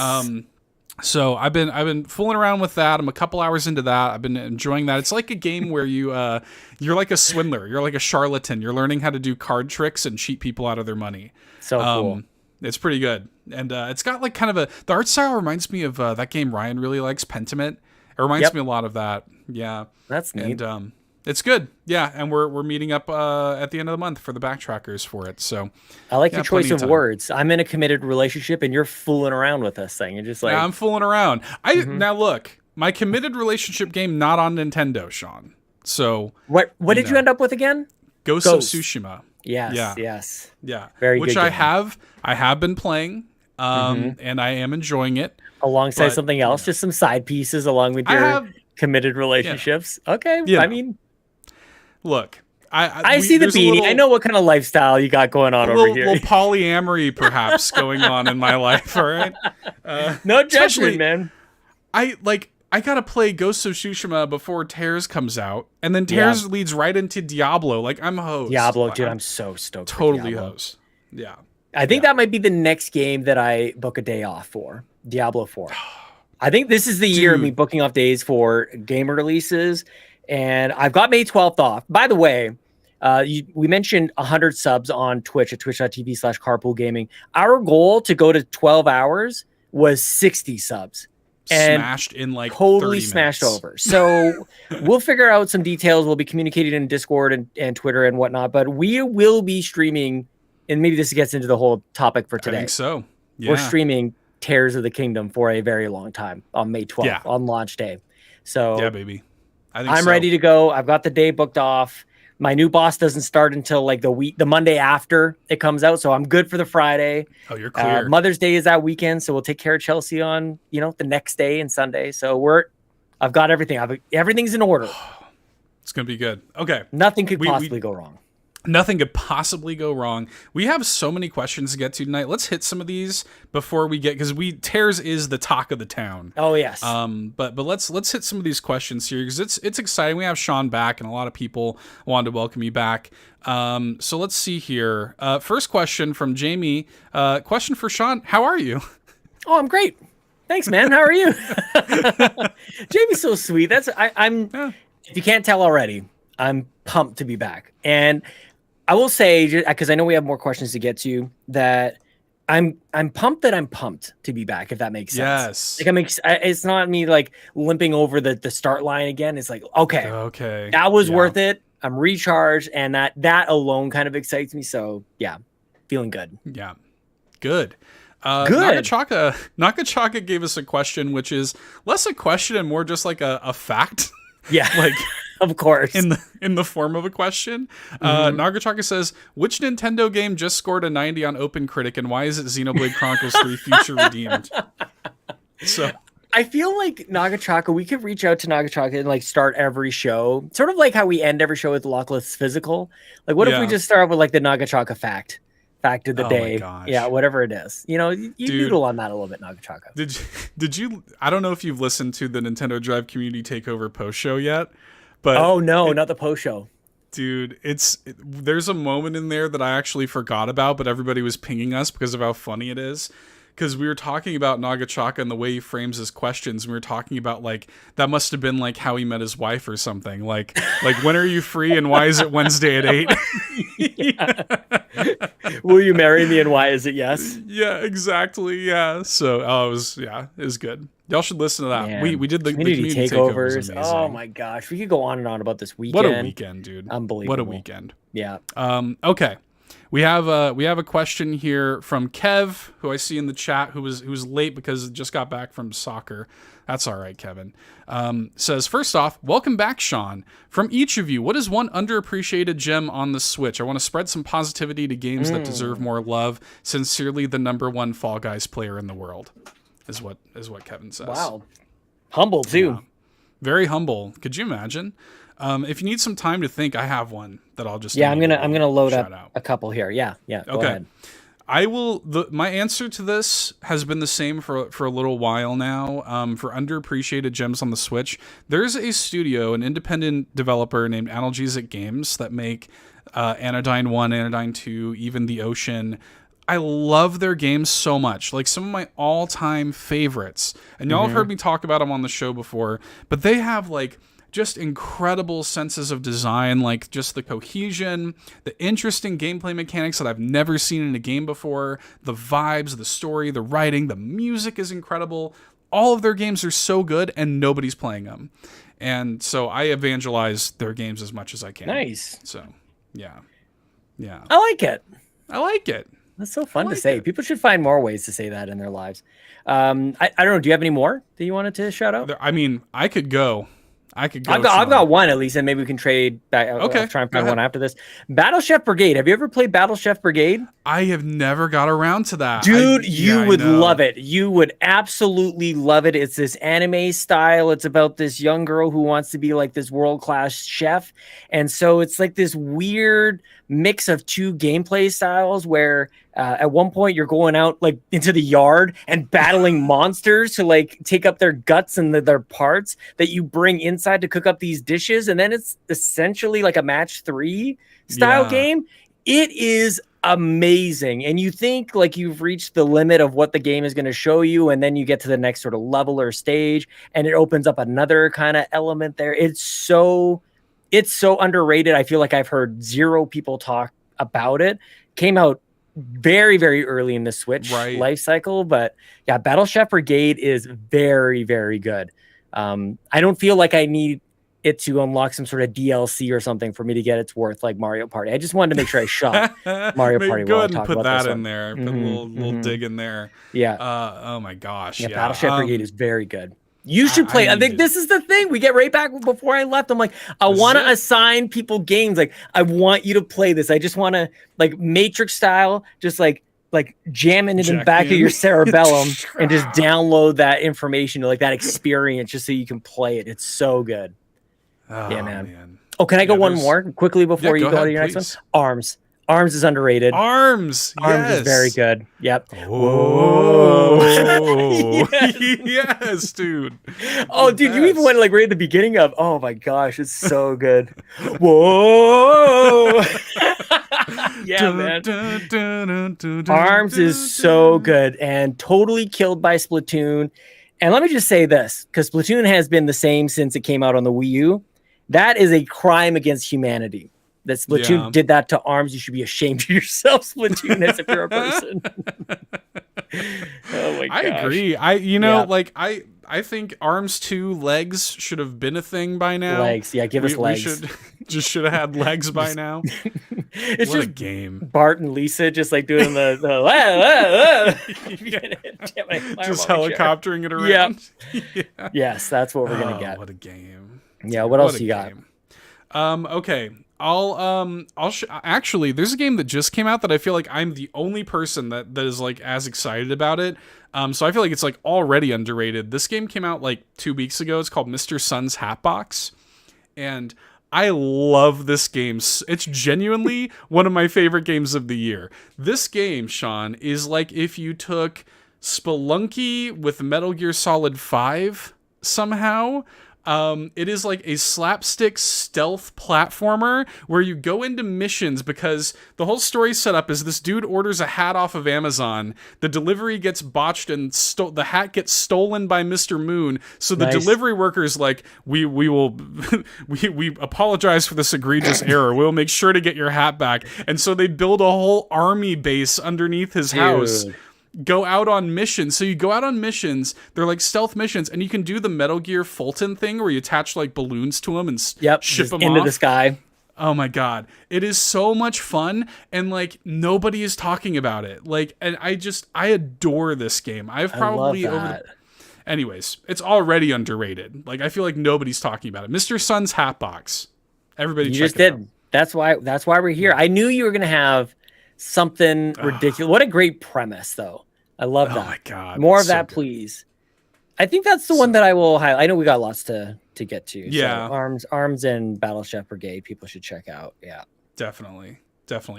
So I've been fooling around with that. I'm a couple hours into that. I've been enjoying that. It's like a game where you're like a swindler. You're like a charlatan. You're learning how to do card tricks and cheat people out of their money. So cool. It's pretty good. And it's got like kind of the art style reminds me of that game Ryan really likes, Pentiment. It reminds me a lot of that. Yeah. That's neat. And it's good. Yeah, and we're meeting up at the end of the month for the backtrackers for it. So I like your choice of words. I'm in a committed relationship, and you're fooling around with this thing. You're just like, yeah, I'm fooling around. Now look, my committed relationship game not on Nintendo, Sean. So what did you end up with again? Ghost of Tsushima. Yes. Yeah. Very Which good I game. have been playing, and I am enjoying it. Alongside something else, just some side pieces along with your committed relationships. Yeah. Okay, I mean, look, I see the beanie. I know what kind of lifestyle you got going on over here. A little polyamory, perhaps, going on in my life. All right, no judgment, man. I gotta play Ghost of Tsushima before Tears comes out, and then Tears leads right into Diablo. Like, I'm hosed. Diablo, dude, I'm so stoked. Totally hosed. Yeah. I think that might be the next game that I book a day off for. Diablo 4. I think this is the year of me booking off days for game releases, and I've got May 12th off. By the way, we mentioned 100 subs on Twitch at twitch.tv/carpoolgaming. Our goal to go to 12 hours was 60 subs. And smashed in like totally 30 smashed minutes. over. So we'll figure out some details. We'll be communicating in Discord and Twitter and whatnot, but we will be streaming, and maybe this gets into the whole topic for today. I think so. Yeah. We're streaming Tears of the Kingdom for a very long time on May 12th on launch day. So yeah, baby. I'm ready to go. I've got the day booked off. My new boss doesn't start until like the Monday after it comes out. So I'm good for the Friday. Oh, you're clear. Mother's Day is that weekend. So we'll take care of Chelsea on, the next day and Sunday. So I've got everything. Everything's in order. It's going to be good. Okay. Nothing could possibly go wrong. Nothing could possibly go wrong. We have so many questions to get to tonight. Let's hit some of these before we get, because Tears is the talk of the town. Oh yes. But let's hit some of these questions here, because it's exciting. We have Sean back, and a lot of people wanted to welcome you back. So let's see here. First question from Jamie. Question for Sean: how are you? Oh, I'm great. Thanks, man. How are you? Jamie's so sweet. I'm. If you can't tell already, I'm pumped to be back. And I will say, because I know we have more questions to get to, that I'm pumped that I'm pumped to be back, if that makes sense. Yes. Like it's not me like limping over the start line again. It's like, okay, that was worth it. I'm recharged, and that alone kind of excites me. So yeah, feeling good. Yeah, good. Good. Nakachaka gave us a question, which is less a question and more just like a fact. Yeah, like of course, in the form of a question. Nagachaka says, which Nintendo game just scored a 90 on OpenCritic, and why is it Xenoblade Chronicles 3 Future Redeemed? So I feel like Nagachaka, we could reach out to Nagachaka and like start every show, sort of like how we end every show with Lockless Physical. Like, what if we just start with like the Nagachaka fact of the day? Yeah, whatever it is. You noodle on that a little bit, Nagachaka. Did you? I don't know if you've listened to the Nintendo Drive Community Takeover post show yet, but not the post show. Dude, there's a moment in there that I actually forgot about, but everybody was pinging us because of how funny it is. Because we were talking about Nagachaka and the way he frames his questions, and we were talking about like that must have been like how he met his wife or something. Like when are you free and why is it Wednesday at 8? Will you marry me and why is it yes? Yeah, exactly. Yeah. So it was good. Y'all should listen to that. Man, we did the community takeovers. Oh my gosh, we could go on and on about this weekend. What a weekend, dude! Unbelievable. What a weekend. Yeah. Okay. We have a question here from Kev, who I see in the chat, who was late because just got back from soccer. That's all right, Kevin. Says, first off, welcome back, Sean. From each of you, what is one underappreciated gem on the Switch? I want to spread some positivity to games that deserve more love. Sincerely, the #1 Fall Guys player in the world, is what Kevin says. Wow, humble too. Yeah. Very humble. Could you imagine? If you need some time to think, I have one that I'll just I'm gonna load up a couple here. Yeah. Go ahead. I will. My answer to this has been the same for a little while now. For underappreciated gems on the Switch, there's a studio, an independent developer named Analgesic Games that make Anodyne 1, Anodyne 2, even The Ocean. I love their games so much. Like some of my all-time favorites, and y'all have heard me talk about them on the show before. But they have like just incredible senses of design, like just the cohesion, the interesting gameplay mechanics that I've never seen in a game before, the vibes, the story, the writing, the music is incredible. all of their games are so good and nobody's playing them. And so I evangelize their games as much as I can. Nice. So, yeah. I like it. I like it. That's so fun to say. People should find more ways to say that in their lives. I don't know. Do you have any more that you wanted to shout out? I mean, I could go. I've got one at least, and maybe we can trade back. Okay, I'll try and find one after this. Battle Chef Brigade. Have you ever played Battle Chef Brigade? I have never got around to that. Dude, you would love it. You would absolutely love it. It's this anime style. It's about this young girl who wants to be like this world-class chef. And so it's like this weird mix of two gameplay styles where at one point you're going out like into the yard and battling monsters to like take up their guts and their parts that you bring inside to cook up these dishes. And then it's essentially like a match 3 style game. It is amazing. And you think like you've reached the limit of what the game is going to show you. And then you get to the next sort of level or stage and it opens up another kind of element there. It's so underrated. I feel like I've heard 0 people talk about it. Came out very, very early in the Switch life cycle. But yeah, Battle Chef Brigade is very, very good. I don't feel like I need it to unlock some sort of DLC or something for me to get its worth like Mario Party. I just wanted to make sure I shot Mario Party. Go ahead and put that in there. Put a little dig in there. Yeah. Oh my gosh. Yeah. Battle Chef Brigade is very good. You should play. I think this is the thing. We get right back before I left. I'm like, I want to assign people games. Like, I want you to play this. I just want to like Matrix style, just like jamming it in the back of your cerebellum and just download that information, like that experience, just so you can play it. It's so good. Oh, yeah, man. Oh, can I go one more quickly before you go to your next one? Arms. Arms is underrated. Arms is very good. Yep. Oh, yes, dude. Oh, dude, you even went like right at the beginning of. Oh my gosh, it's so good. Whoa. Yeah, man. Arms is so good and totally killed by Splatoon. And let me just say this, because Splatoon has been the same since it came out on the Wii U. That is a crime against humanity. That Splatoon did that to Arms. You should be ashamed of yourself, Splatoon, as if you're a person. Oh my gosh. I agree. I think Arms 2 legs should have been a thing by now. Legs, yeah, give us legs. We should have had legs by now. It's what just a game. Bart and Lisa just like doing the just helicoptering it around. Yeah. Yes, that's what we're gonna get. What a game. Yeah, what else you got? Okay. Actually, there's a game that just came out that I feel like I'm the only person that is like as excited about it. So I feel like it's like already underrated. This game came out like 2 weeks ago. It's called Mr. Sun's Hatbox. And I love this game. It's genuinely one of my favorite games of the year. This game, Sean, is like if you took Spelunky with Metal Gear Solid 5 somehow. It is like a slapstick stealth platformer where you go into missions because the whole story setup is this dude orders a hat off of Amazon. The delivery gets botched and the hat gets stolen by Mr. Moon. So the delivery worker's like, we will, we apologize for this egregious error. We'll make sure to get your hat back. And so they build a whole army base underneath his house. Go out on missions. So you go out on missions. They're like stealth missions, and you can do the Metal Gear Fulton thing where you attach like balloons to them and ship them into off the sky. Oh my god, it is so much fun, and like nobody is talking about it. Like, and I adore this game. I've probably anyways, it's already underrated. Like, I feel like nobody's talking about it. Mr. Sun's Hatbox. Everybody, you just did. That's why we're here. I knew you were gonna have something ridiculous. What a great premise, though. I love that. Oh my god, more of that, please. I think that's the one that I will highlight. I know we got lots to get to. Yeah, so Arms and Battle Chef Brigade, people should check out. Yeah, definitely.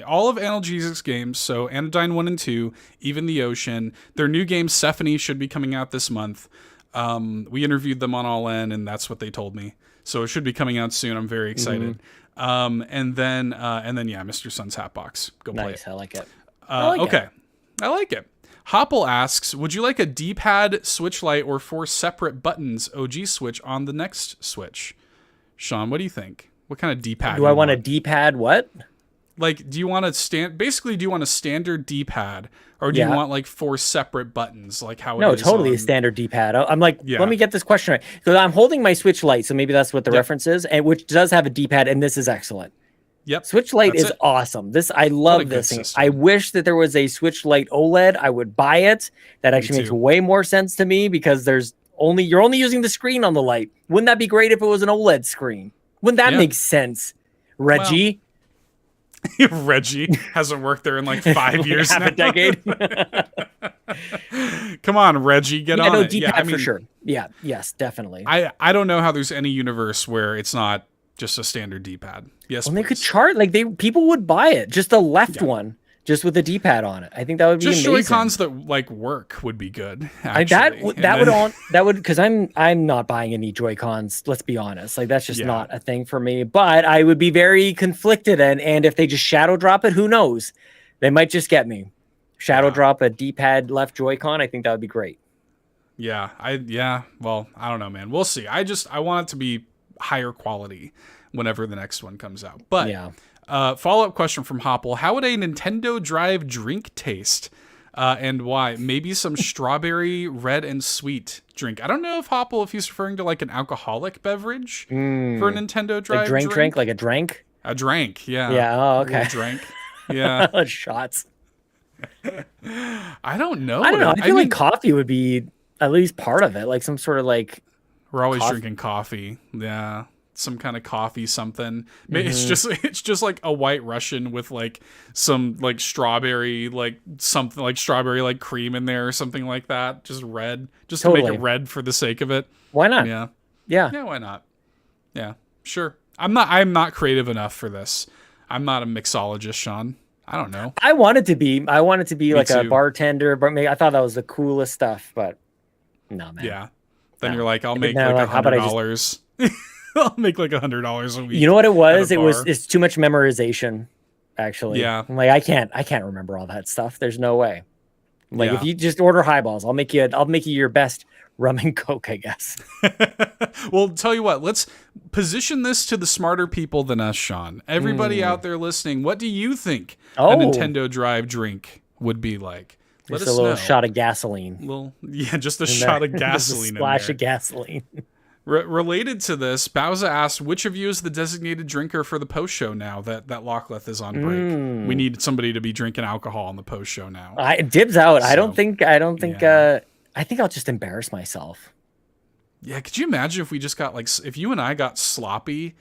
All of Analgesics games, so Anodyne 1 and 2, Even the Ocean. Their new game Sephony should be coming out this month. We interviewed them on All In, and that's what they told me. So it should be coming out soon. I'm very excited. And then yeah, Mr. Sun's Hatbox. Go play it. I like it. Okay. I like it. Hoppel asks, would you like a D-pad, Switch Lite, or 4 separate buttons OG Switch on the next Switch? Sean, what do you think? What kind of D-pad do I want a D-pad what? like, do you want do you want a standard D-pad, or do you want like 4 separate buttons, like how it is? No, totally a standard D-pad. I'm like, let me get this question right, because I'm holding my Switch Lite, so maybe that's what the reference is, and which does have a D-pad, and this is excellent. Yep. Switch Lite is awesome. I love this thing. I wish that there was a Switch Lite OLED. I would buy it. That actually makes way more sense to me, because you're only using the screen on the Lite. Wouldn't that be great if it was an OLED screen? Wouldn't that make sense, Reggie? Well, Reggie hasn't worked there in like 5 years now. Half a decade. Come on, Reggie, get on it. D-pad for sure. Yeah, yes, definitely. I don't know how there's any universe where it's not just a standard D-pad. Yes, they could chart, like, people would buy it, just a left one, just with a D-pad on it. I think that would be just amazing. Joy-Cons that like work would be good. Actually. That would because I'm not buying any Joy-Cons. Let's be honest, like that's just not a thing for me. But I would be very conflicted, and if they just shadow drop it, who knows? They might just get me. Shadow drop a D-pad left Joy-Con. I think that would be great. Well, I don't know, man. We'll see. I want it to be higher quality whenever the next one comes out. But follow-up question from Hoppel: how would a Nintendo Drive drink taste, and why? Maybe some strawberry red and sweet drink. I don't know if Hoppel, if he's referring to like an alcoholic beverage for a Nintendo Drive drink. Like a drink. A drink, yeah. Yeah. Oh, okay. A drink. Yeah. Shots. I don't know. I feel like coffee would be at least part of it, like some sort of like. We're always drinking coffee. Yeah. Some kind of coffee something. It's just like a White Russian with like some like strawberry, like something like strawberry like cream in there or something like that. Just red. Just to make it red for the sake of it. Why not? Yeah, why not? Yeah, sure. I'm not creative enough for this. I'm not a mixologist, Sean. I don't know. I wanted to be like a bartender, but I thought that was the coolest stuff, but no, man. Yeah. Then you're like, I'll make like $100. I'll make like $100 a week. You know what it was? It's too much memorization, actually. Yeah. I'm like, I can't remember all that stuff. There's no way. I'm like, if you just order highballs, I'll make you your best rum and Coke, I guess. Well, tell you what, let's position this to the smarter people than us, Sean. Everybody out there listening, what do you think a Nintendo Drive drink would be like? Let us know. Just a little shot of gasoline. Just a shot of gasoline. A splash of gasoline. Related to this, Bowsah asked, which of you is the designated drinker for the post show now that Lockleth is on break? We need somebody to be drinking alcohol on the post show now. Dibs out. So, I don't think I think I'll just embarrass myself. Yeah, could you imagine if we just got like, if you and I got sloppy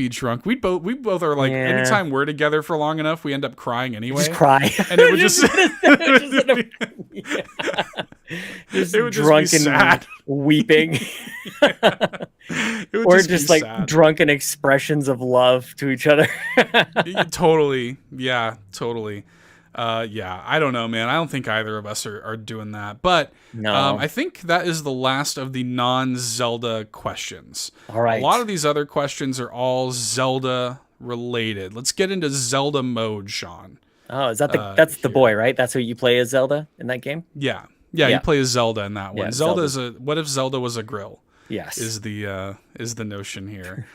drunk, we both are like, anytime we're together for long enough, we end up crying anyway. Just cry. And it would just it would drunk just be sad. Weeping. Or just like sad. Drunken expressions of love to each other. Totally. Yeah, totally. I don't know, man. I don't think either of us are doing that. But no. I think that is the last of the non-Zelda questions. All right. A lot of these other questions are all Zelda related. Let's get into Zelda mode, Sean. Oh, is that that's the boy, right? That's who you play as Zelda in that game? Yeah, you play as Zelda in that one. Yeah, Zelda is what if Zelda was a grill? Yes, is the notion here.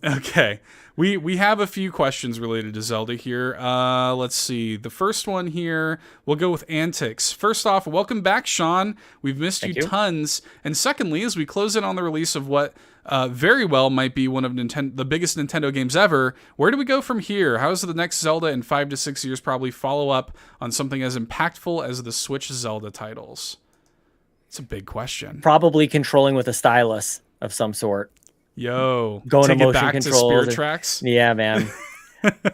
Okay, we have a few questions related to Zelda here. Let's see. The first one here, we'll go with Antics. First off, welcome back, Sean. We've missed you tons. And secondly, as we close in on the release of what very well might be one of the biggest Nintendo games ever, where do we go from here? How does the next Zelda in 5 to 6 years probably follow up on something as impactful as the Switch Zelda titles? It's a big question. Probably controlling with a stylus of some sort. Going to motion back controls. To Spirit Tracks. Yeah, man.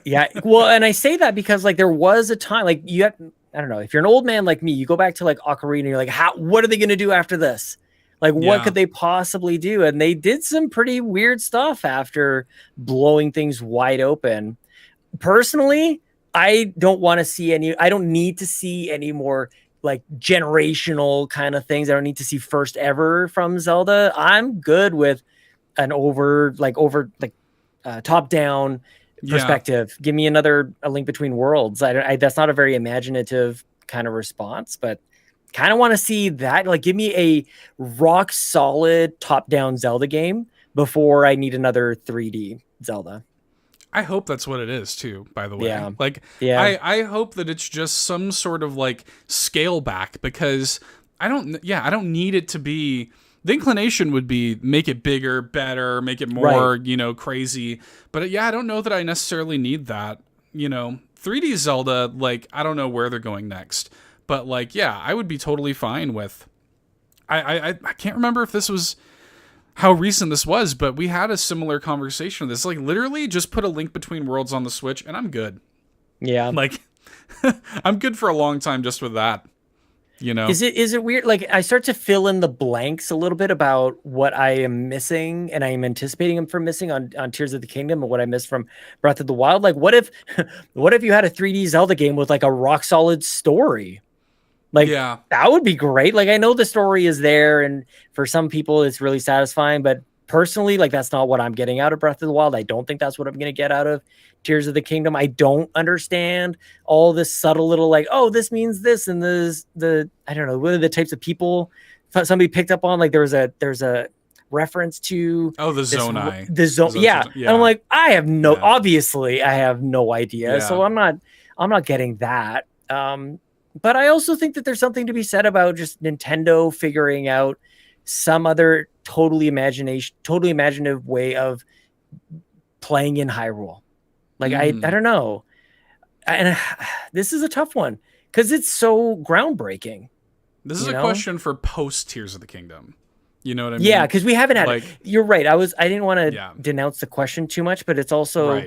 Yeah. Well, and I say that because like there was a time like I don't know, if you're an old man like me, you go back to like Ocarina, you're like, what are they going to do after this? Like, what could they possibly do? And they did some pretty weird stuff after blowing things wide open. Personally, I don't need to see any more like generational kind of things. I don't need to see first ever from Zelda. I'm good with an top down perspective. Give me A Link Between Worlds. That's not a very imaginative kind of response, but kind of want to see that. Like, give me a rock solid top down Zelda game before I need another 3D Zelda. I hope that's what it is too, by the way. Yeah. Like, Yeah. I hope that it's just some sort of like scale back, because I don't need it to be, the inclination would be make it bigger, better, make it more, crazy. But I don't know that I necessarily need that, 3D Zelda, like, I don't know where they're going next, but like, I would be totally fine with, I can't remember if this was, how recent this was, but we had a similar conversation. This, like, literally just put a Link Between Worlds on the Switch and I'm good. Yeah. Like, I'm good for a long time just with that. Is it weird? Like, I start to fill in the blanks a little bit about what I am missing, and I am anticipating them from missing on Tears of the Kingdom, and what I missed from Breath of the Wild. Like, what if you had a 3D Zelda game with like a rock solid story? Like, that would be great. Like, I know the story is there, and for some people it's really satisfying, but personally, like, that's not what I'm getting out of Breath of the Wild. I don't think that's what I'm going to get out of Tears of the Kingdom. I don't understand all this subtle little, like, oh, this means this, and I don't know, what are the types of people somebody picked up on? Like, there's a reference to the Zonai. The zone. Yeah. And I'm like, obviously I have no idea. Yeah. So I'm not getting that. But I also think that there's something to be said about just Nintendo figuring out some other totally imaginative way of playing in Hyrule. Like, I don't know. And this is a tough one because it's so groundbreaking. This is a question for post Tears of the Kingdom. You know what I mean? Yeah, because we haven't had, you're right. I didn't want to denounce the question too much, but it's also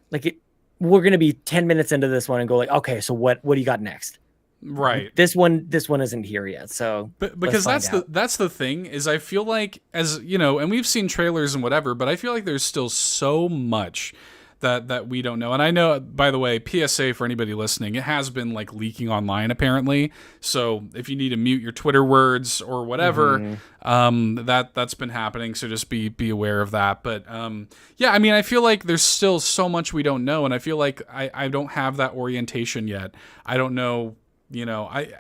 like, we're going to be 10 minutes into this one and go like, okay, so what do you got next? Right. This one isn't here yet. So, but because that's the thing is, I feel like, as and we've seen trailers and whatever, but I feel like there's still so much that we don't know. And I know, by the way, PSA for anybody listening, it has been like leaking online apparently. So if you need to mute your Twitter words or whatever, that's been happening. So just be aware of that. But I mean, I feel like there's still so much we don't know, and I feel like I don't have that orientation yet. I don't know.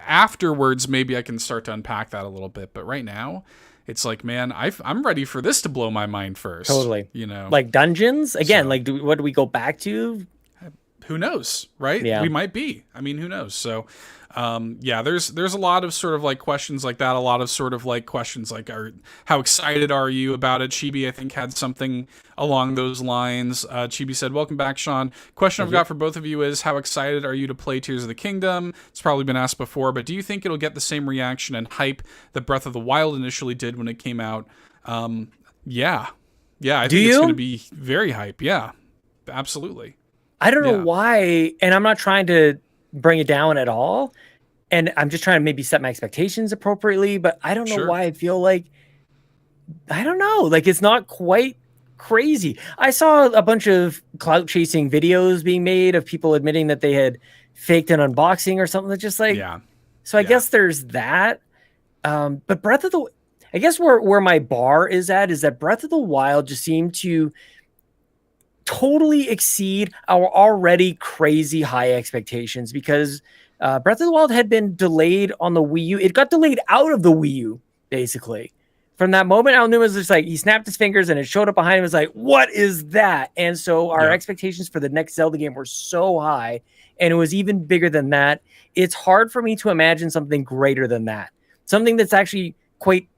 Afterwards, maybe I can start to unpack that a little bit. But right now, it's like, man, I'm ready for this to blow my mind first. Totally. Like dungeons again. So, like, what do we go back to? Who knows, right? Yeah, we might be. I mean, who knows? So, there's a lot of sort of like questions like that. A lot of sort of like questions like, how excited are you about it? Chibi, I think, had something along those lines. Chibi said, "Welcome back, Sean. Question I've got for both of you is, how excited are you to play Tears of the Kingdom? It's probably been asked before, but do you think it'll get the same reaction and hype that Breath of the Wild initially did when it came out?" I think it's going to be very hype. Yeah, absolutely. I don't know why, and I'm not trying to bring it down at all, and I'm just trying to maybe set my expectations appropriately, but I don't know why I feel like, I don't know, like, it's not quite crazy. I saw a bunch of clout chasing videos being made of people admitting that they had faked an unboxing or something. That's just like, so I guess there's that. But I guess where my bar is that Breath of the Wild just seemed to totally exceed our already crazy high expectations, because Breath of the Wild had been delayed on the Wii U. It got delayed out of the Wii U, basically. From that moment, Al Newman was just like, he snapped his fingers and it showed up behind him. It was like, what is that? And so our expectations for the next Zelda game were so high, and it was even bigger than that. It's hard for me to imagine something greater than that. Something that's actually quite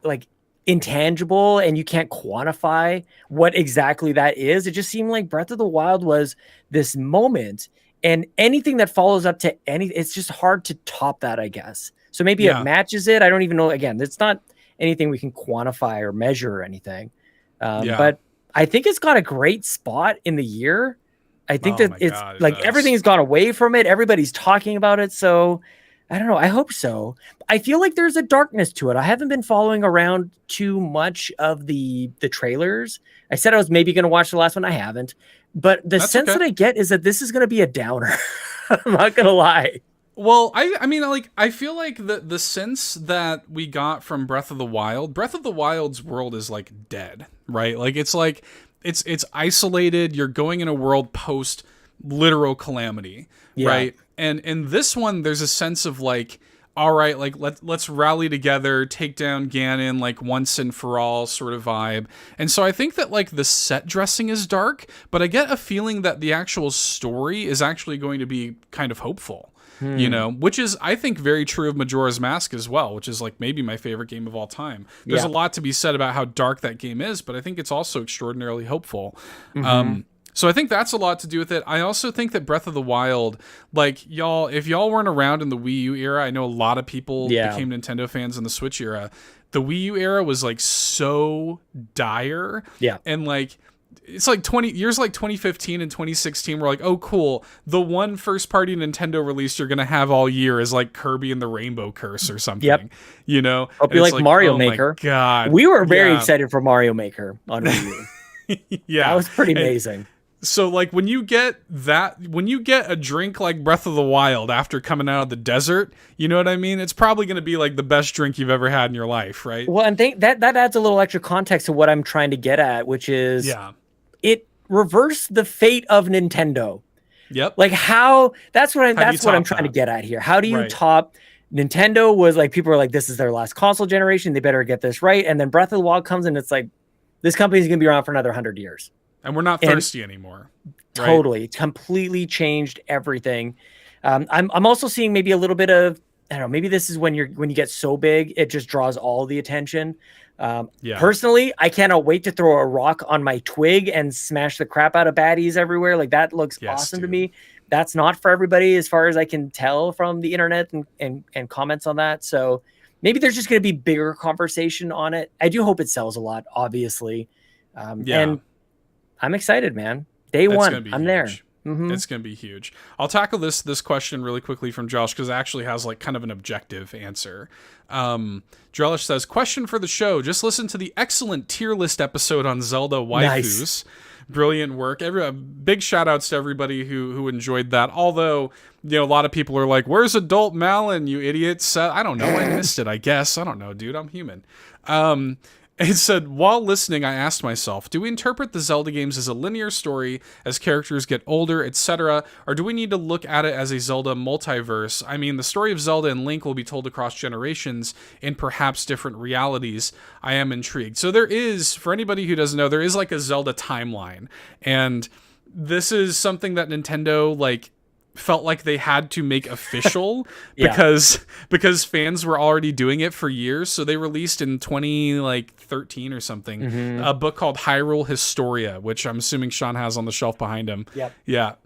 like intangible, and you can't quantify what exactly that is. It just seemed like Breath of the Wild was this moment, and anything that follows up to it's just hard to top that, I guess. So maybe it matches it. I don't even know. Again, it's not anything we can quantify or measure or anything. But I think it's got a great spot in the year. I think everything's gone away from it. Everybody's talking about it. So I don't know. I hope so. I feel like there's a darkness to it. I haven't been following around too much of the trailers. I said I was maybe going to watch the last one. I haven't. But That's sense that I get is that this is going to be a downer. I'm not going to lie. Well, I mean, like, I feel like the sense that we got from Breath of the Wild's world is like dead, right? Like, it's isolated. You're going in a world post literal calamity, right? And in this one, there's a sense of like, all right, like let's rally together, take down Ganon, like once and for all sort of vibe. And so I think that like the set dressing is dark, but I get a feeling that the actual story is actually going to be kind of hopeful. You know, which is, I think, very true of Majora's Mask as well, which is like maybe my favorite game of all time. There's a lot to be said about how dark that game is, but I think it's also extraordinarily hopeful. So I think that's a lot to do with it. I also think that Breath of the Wild, like y'all, if y'all weren't around in the Wii U era, I know a lot of people became Nintendo fans in the Switch era. The Wii U era was like so dire. Yeah. And like, it's like 2015 and 2016 were like, oh cool, the one first party Nintendo release you're gonna have all year is like Kirby and the Rainbow Curse or something. You know, it'll be like Mario Maker. My God, we were very excited for Mario Maker on Wii U. That was pretty amazing. So like when you get a drink like Breath of the Wild after coming out of the desert, you know what I mean? It's probably going to be like the best drink you've ever had in your life, right? Well, and that adds a little extra context to what I'm trying to get at, which is it reversed the fate of Nintendo. Yep. Like that's what I'm trying to get at here. How do you top Nintendo? Was like, people were like, this is their last console generation, they better get this right. And then Breath of the Wild comes and it's like, this company's going to be around for another 100 years. And we're not thirsty anymore. Right? Totally. Completely changed everything. I'm also seeing maybe a little bit of, I don't know, maybe this is when you get so big, it just draws all the attention. Personally, I cannot wait to throw a rock on my twig and smash the crap out of baddies everywhere. Like, that looks awesome to me. That's not for everybody, as far as I can tell from the internet and comments on that. So maybe there's just going to be bigger conversation on it. I do hope it sells a lot, obviously. And I'm excited, man. Day one, I'm huge. There. It's going to be huge. I'll tackle this question really quickly from Josh, because it actually has like kind of an objective answer. Drellesh says, question for the show. Just listen to the excellent tier list episode on Zelda waifus. Nice. Brilliant work. Big shout outs to everybody who enjoyed that. Although, you know, a lot of people are like, where's adult Malin, you idiots? I don't know. I missed it, I guess. I don't know, dude. I'm human. It said, while listening, I asked myself, do we interpret the Zelda games as a linear story as characters get older, etc., or do we need to look at it as a Zelda multiverse? I mean, the story of Zelda and Link will be told across generations in perhaps different realities. I am intrigued. So there is, for anybody who doesn't know, there is like a Zelda timeline. And this is something that Nintendo, like, felt like they had to make official because fans were already doing it for years. So they released in 2013 or something a book called Hyrule Historia, which I'm assuming Sean has on the shelf behind him. Yeah,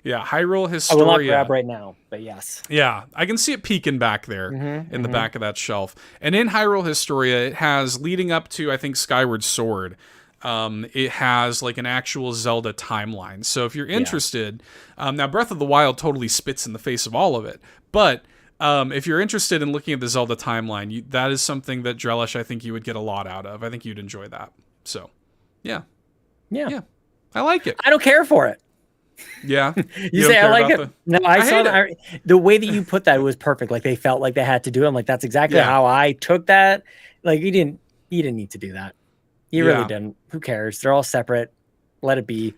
Hyrule Historia. I will not grab right now, but yes. Yeah, I can see it peeking back there in the back of that shelf. And in Hyrule Historia, it has, leading up to, I think, Skyward Sword, it has like an actual Zelda timeline. So if you're interested, now Breath of the Wild totally spits in the face of all of it. But if you're interested in looking at the Zelda timeline, that is something that Drellesh, I think you would get a lot out of. I think you'd enjoy that. So, yeah. I like it. I don't care for it. Yeah. You say I like it. No, I saw that. The way that you put that was perfect. Like, they felt like they had to do it. I'm like, that's exactly how I took that. Like, you didn't need to do that. You really didn't. Who cares? They're all separate. Let it be.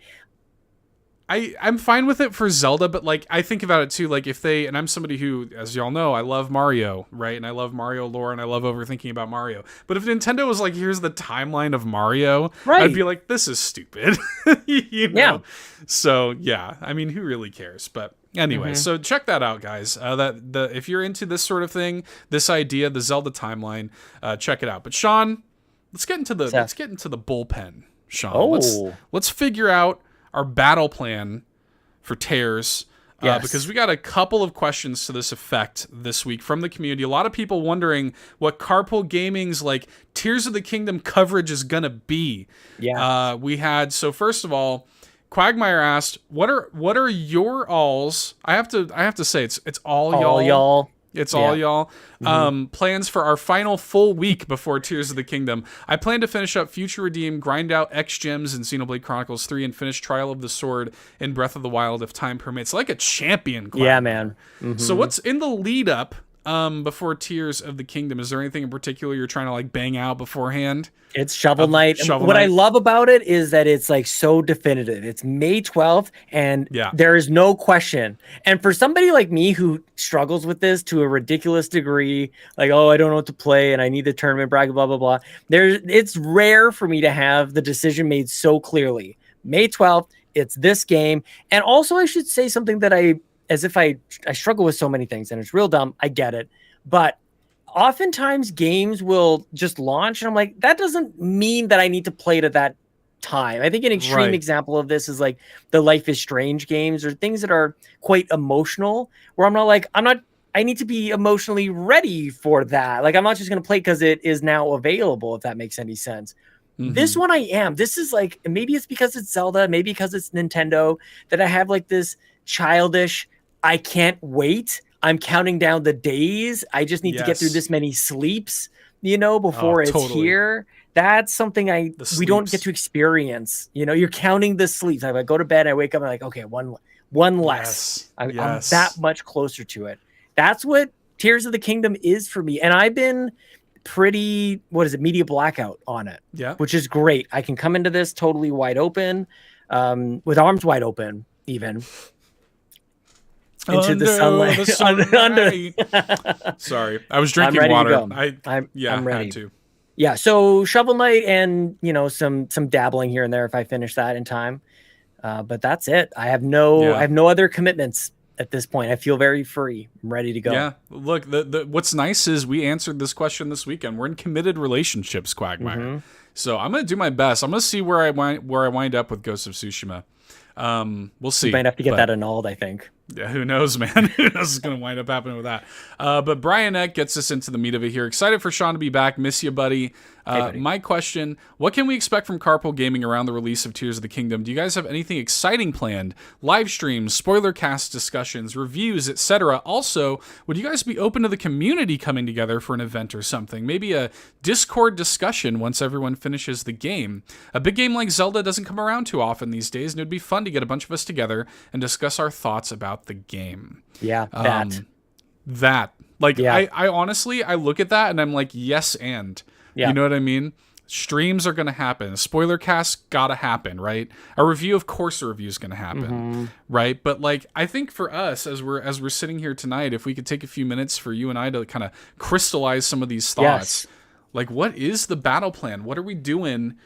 I'm fine with it for Zelda, but like, I think about it too, like if they, and I'm somebody who, as y'all know, I love Mario, right? And I love Mario lore and I love overthinking about Mario. But if Nintendo was like, here's the timeline of Mario, I'd be like, this is stupid. you know? Yeah. So yeah, I mean, who really cares? But anyway, so check that out, guys. If you're into this sort of thing, this idea, the Zelda timeline, check it out. But Sean, let's get into the bullpen, Sean. Let's figure out our battle plan for Tears, because we got a couple of questions to this effect this week from the community. A lot of people wondering what Carpool Gaming's like Tears of the Kingdom coverage is gonna be. So first of all, Quagmire asked, what are your alls? I have to say it's all y'all. It's all y'all. Plans for our final full week before Tears of the Kingdom. I plan to finish up Future Redeem, grind out X Gems in Xenoblade Chronicles 3, and finish Trial of the Sword in Breath of the Wild if time permits. Like a champion. Yeah, man. So what's in the lead up before Tears of the Kingdom? Is there anything in particular you're trying to like bang out beforehand? It's Shovel Knight. Shovel What Knight. I love about it is that it's like so definitive. It's May 12th, and there is no question. And for somebody like me who struggles with this to a ridiculous degree, like, oh, I don't know what to play and I need the tournament bracket, blah, blah, blah. It's rare for me to have the decision made so clearly. May 12th, it's this game. And also I should say something that I struggle with so many things, and it's real dumb. I get it. But oftentimes games will just launch and I'm like, that doesn't mean that I need to play it at that time. I think an extreme example of this is like the Life is Strange games, or things that are quite emotional, where I need to be emotionally ready for that. Like, I'm not just going to play because it is now available, if that makes any sense. This one I am. This is like, maybe it's because it's Zelda, maybe because it's Nintendo, that I have like this childish, I can't wait. I'm counting down the days. I just need to get through this many sleeps, before it's here. That's something we don't get to experience. You're counting the sleeps. I go to bed, I wake up, I'm like, okay, one less. I'm that much closer to it. That's what Tears of the Kingdom is for me. And I've been pretty, media blackout on it. Yeah. Which is great. I can come into this totally wide open, with arms wide open, even. Into the sunlight. Sorry, I was drinking water. I'm ready. I had to. Yeah, so Shovel Knight and some dabbling here and there if I finish that in time. But that's it. I have no other commitments at this point. I feel very free. I'm ready to go. Yeah. Look, what's nice is we answered this question this weekend. We're in committed relationships, Quagmire. So I'm gonna do my best. I'm gonna see where I wind up with Ghost of Tsushima. We'll see. You might have to get that annulled, I think. Yeah, who knows, man? Who knows what's going to wind up happening with that? But Brian Eck gets us into the meat of it here. Excited for Sean to be back. Miss you, buddy. Hey, buddy. My question, what can we expect from Carpool Gaming around the release of Tears of the Kingdom? Do you guys have anything exciting planned? Live streams, spoiler cast discussions, reviews, etc. Also, would you guys be open to the community coming together for an event or something? Maybe a Discord discussion once everyone finishes the game. A big game like Zelda doesn't come around too often these days, and it would be fun to get a bunch of us together and discuss our thoughts about the game. Yeah, I honestly, I look at that and I'm like, yes, and you know what I mean? Streams are going to happen. A spoiler cast got to happen, right? A review, of course, a review is going to happen, right? But like, I think for us, as we're sitting here tonight, if we could take a few minutes for you and I to kind of crystallize some of these thoughts, like, what is the battle plan? What are we doing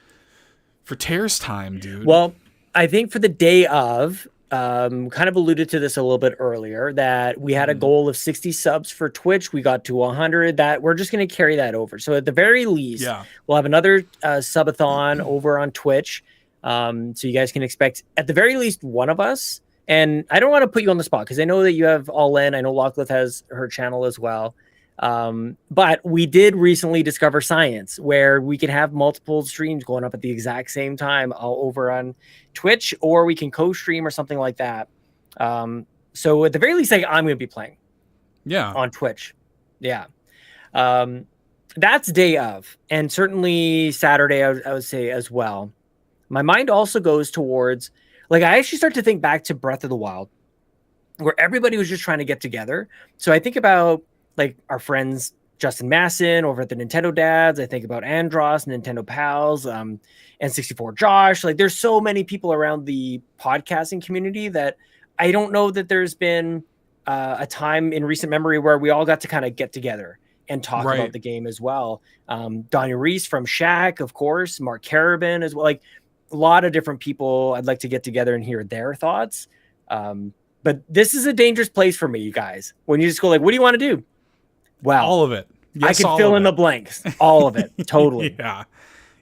for Tears time, dude? Well, I think for the day of, kind of alluded to this a little bit earlier, that we had a goal of 60 subs for Twitch. We got to 100. That we're just going to carry that over. So at the very least, we'll have another subathon over on Twitch. So you guys can expect at the very least one of us. And I don't want to put you on the spot because I know that you have All In. I know Lockleth has her channel as well. But we did recently discover science where we can have multiple streams going up at the exact same time over on Twitch, or we can co-stream or something like that. So at the very least, I'm going to be playing on Twitch. Yeah. That's day of, and certainly Saturday, I would say as well. My mind also goes towards, like, I actually start to think back to Breath of the Wild, where everybody was just trying to get together. So I think about like our friends Justin Masson over at the Nintendo Dads. I think about Andros, Nintendo Pals, N64 Josh. Like, there's so many people around the podcasting community that I don't know that there's been a time in recent memory where we all got to kind of get together and talk about the game as well. Donnie Reese from Shaq, of course, Mark Carabin as well. Like, a lot of different people I'd like to get together and hear their thoughts. But this is a dangerous place for me, you guys, when you just go like, what do you want to do? Wow. All of it. Yes, I can fill in the blanks. All of it. Totally. Yeah.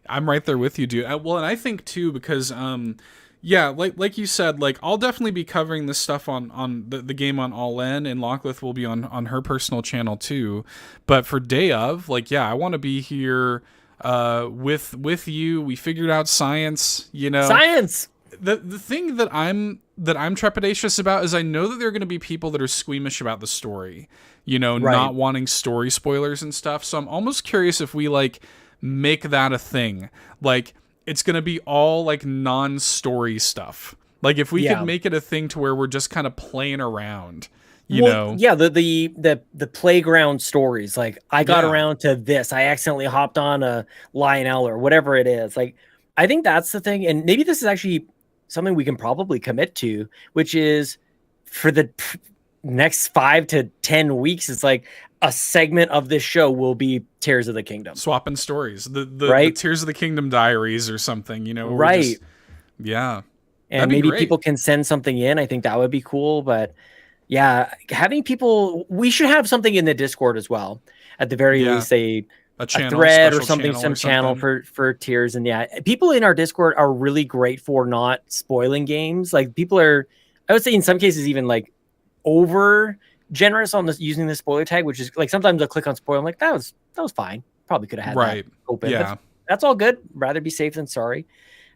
I'm right there with you, dude. Well, and I think too, because, like you said, like, I'll definitely be covering this stuff on the game on All In, and Lockleth will be on her personal channel too. But for day of, like, I want to be here with you. We figured out science, Science. The thing that I'm trepidatious about is I know that there are going to be people that are squeamish about the story, not wanting story spoilers and stuff. So I'm almost curious if we like make that a thing. Like, it's going to be all like non-story stuff. Like, if we could make it a thing to where we're just kind of playing around, you know? Yeah, the playground stories. Like, I got Yeah. around to this. I accidentally hopped on a Lionel or whatever it is. Like, I think that's the thing. And maybe this is actually something we can probably commit to, which is for the next 5 to 10 weeks, it's like a segment of this show will be Tears of the Kingdom. Swapping stories. The Right? Tears of the Kingdom diaries or something, you know? Right. Yeah. And maybe people can send something in. I think that would be cool. But yeah, having people, we should have something in the Discord as well. At the very least, a channel, thread or something, some channel for Tears. And yeah, people in our Discord are really great for not spoiling games. Like, people are, I would say in some cases, even like over generous on this, using the spoiler tag, which is like, sometimes I'll click on spoil. I'm like, that was fine. Probably could have had that open. Yeah. That's all good. Rather be safe than sorry.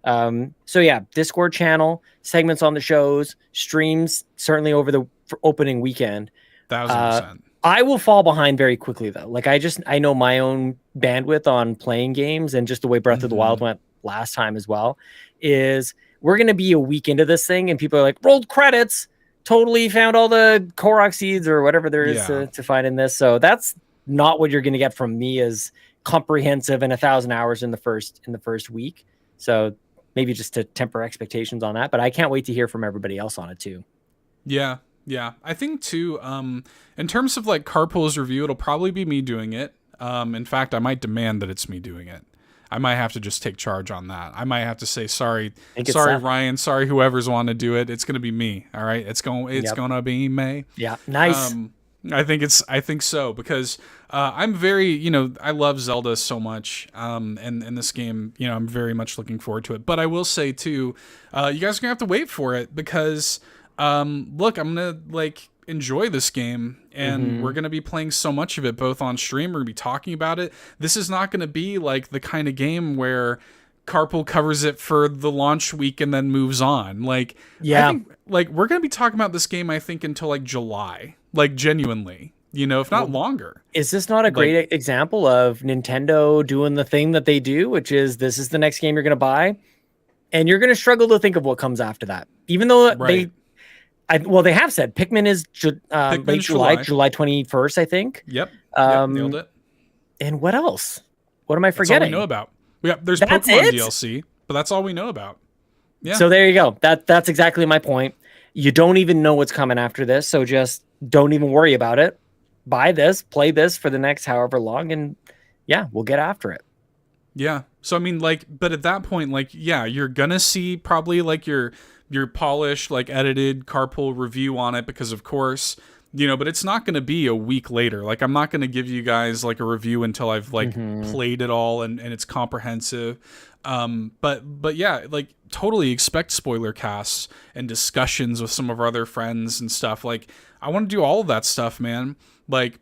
So yeah, Discord channel, segments on the shows, streams, certainly over the opening weekend. 1,000%. I will fall behind very quickly though. Like, I know my own bandwidth on playing games, and just the way Breath of the Wild went last time as well, is we're going to be a week into this thing and people are like, rolled credits, totally found all the Korok seeds or whatever there is to find in this. So that's not what you're going to get from me as comprehensive and 1,000 hours in the first week. So maybe just to temper expectations on that, but I can't wait to hear from everybody else on it too. Yeah. I think too, in terms of like Carpool's review, it'll probably be me doing it. In fact, I might demand that it's me doing it. I might have to just take charge on that. I might have to say, sorry, Ryan, sorry, whoever's want to do it. It's going to be me. All right. It's going to be me. Yeah. Nice. I think so, because I'm very, I love Zelda so much, and this game, I'm very much looking forward to it. But I will say too, you guys are gonna have to wait for it, because look, I'm gonna like enjoy this game, and we're gonna be playing so much of it, both on stream. We're gonna be talking about it. This is not gonna be like the kind of game where Carpool covers it for the launch week and then moves on. Like, I think, like, we're gonna be talking about this game, I think, until like July. Like, genuinely, if not longer. Is this not a great example of Nintendo doing the thing that they do, which is, this is the next game you're going to buy, and you're going to struggle to think of what comes after that, even though they have said Pikmin is late July 21st, I think. Yep, nailed it. And what else? What am I forgetting? That's all we know about. There's Pokemon DLC, but that's all we know about. Yeah. So there you go. That's exactly my point. You don't even know what's coming after this, so just don't even worry about it. Buy this, play this for the next however long, and yeah, we'll get after it. Yeah. So I mean, like, but at that point, like, yeah, you're gonna see probably like your polished, like, edited Carpool review on it, because of course, but it's not gonna be a week later. Like, I'm not gonna give you guys like a review until I've like played it all and it's comprehensive. But yeah, like, totally expect spoiler casts and discussions with some of our other friends and stuff. Like, I want to do all of that stuff, man. Like,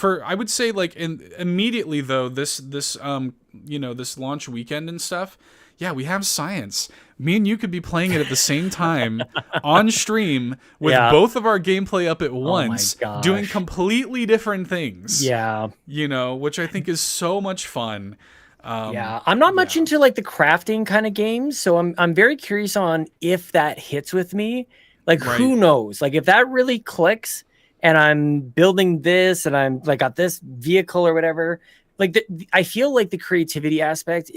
I would say, like, immediately though, this launch weekend and stuff, yeah, we have science. Me and you could be playing it at the same time on stream with both of our gameplay up at once, doing completely different things. Yeah. Which I think is so much fun. I'm not much into like the crafting kind of games, so I'm very curious on if that hits with me. Like, who knows? Like, if that really clicks and I'm building this and I'm like got this vehicle or whatever, like I feel like the creativity aspect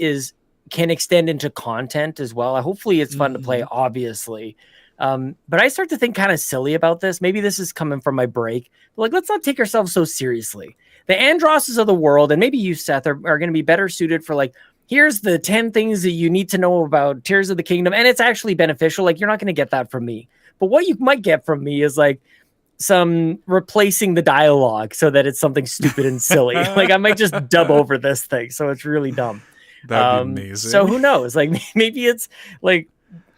can extend into content as well. Hopefully it's fun to play, obviously. But I start to think kind of silly about this. Maybe this is coming from my break, but like, let's not take ourselves so seriously. The Androsses of the world, and maybe you, Seth, are going to be better suited for like, here's the 10 things that you need to know about Tears of the Kingdom, and it's actually beneficial. Like, you're not going to get that from me. But what you might get from me is like some replacing the dialogue so that it's something stupid and silly. Like, I might just dub over this thing, so it's really dumb. That'd be amazing. So who knows? Like, maybe it's like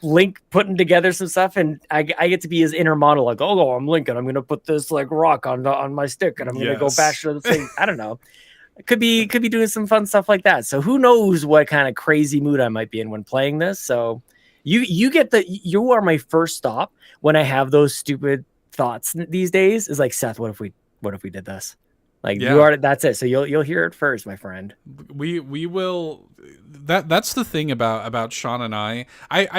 Link putting together some stuff, and I get to be his inner monologue. Oh, I'm Link, and I'm gonna put this like rock on my stick, and I'm gonna go bash to the thing. I don't know. Could be doing some fun stuff like that. So who knows what kind of crazy mood I might be in when playing this. So you are my first stop when I have those stupid thoughts these days. Is like, Seth, what if we did this? Like Yeah. you are, that's it. So you'll hear it first, my friend. We will. That's the thing about Sean and I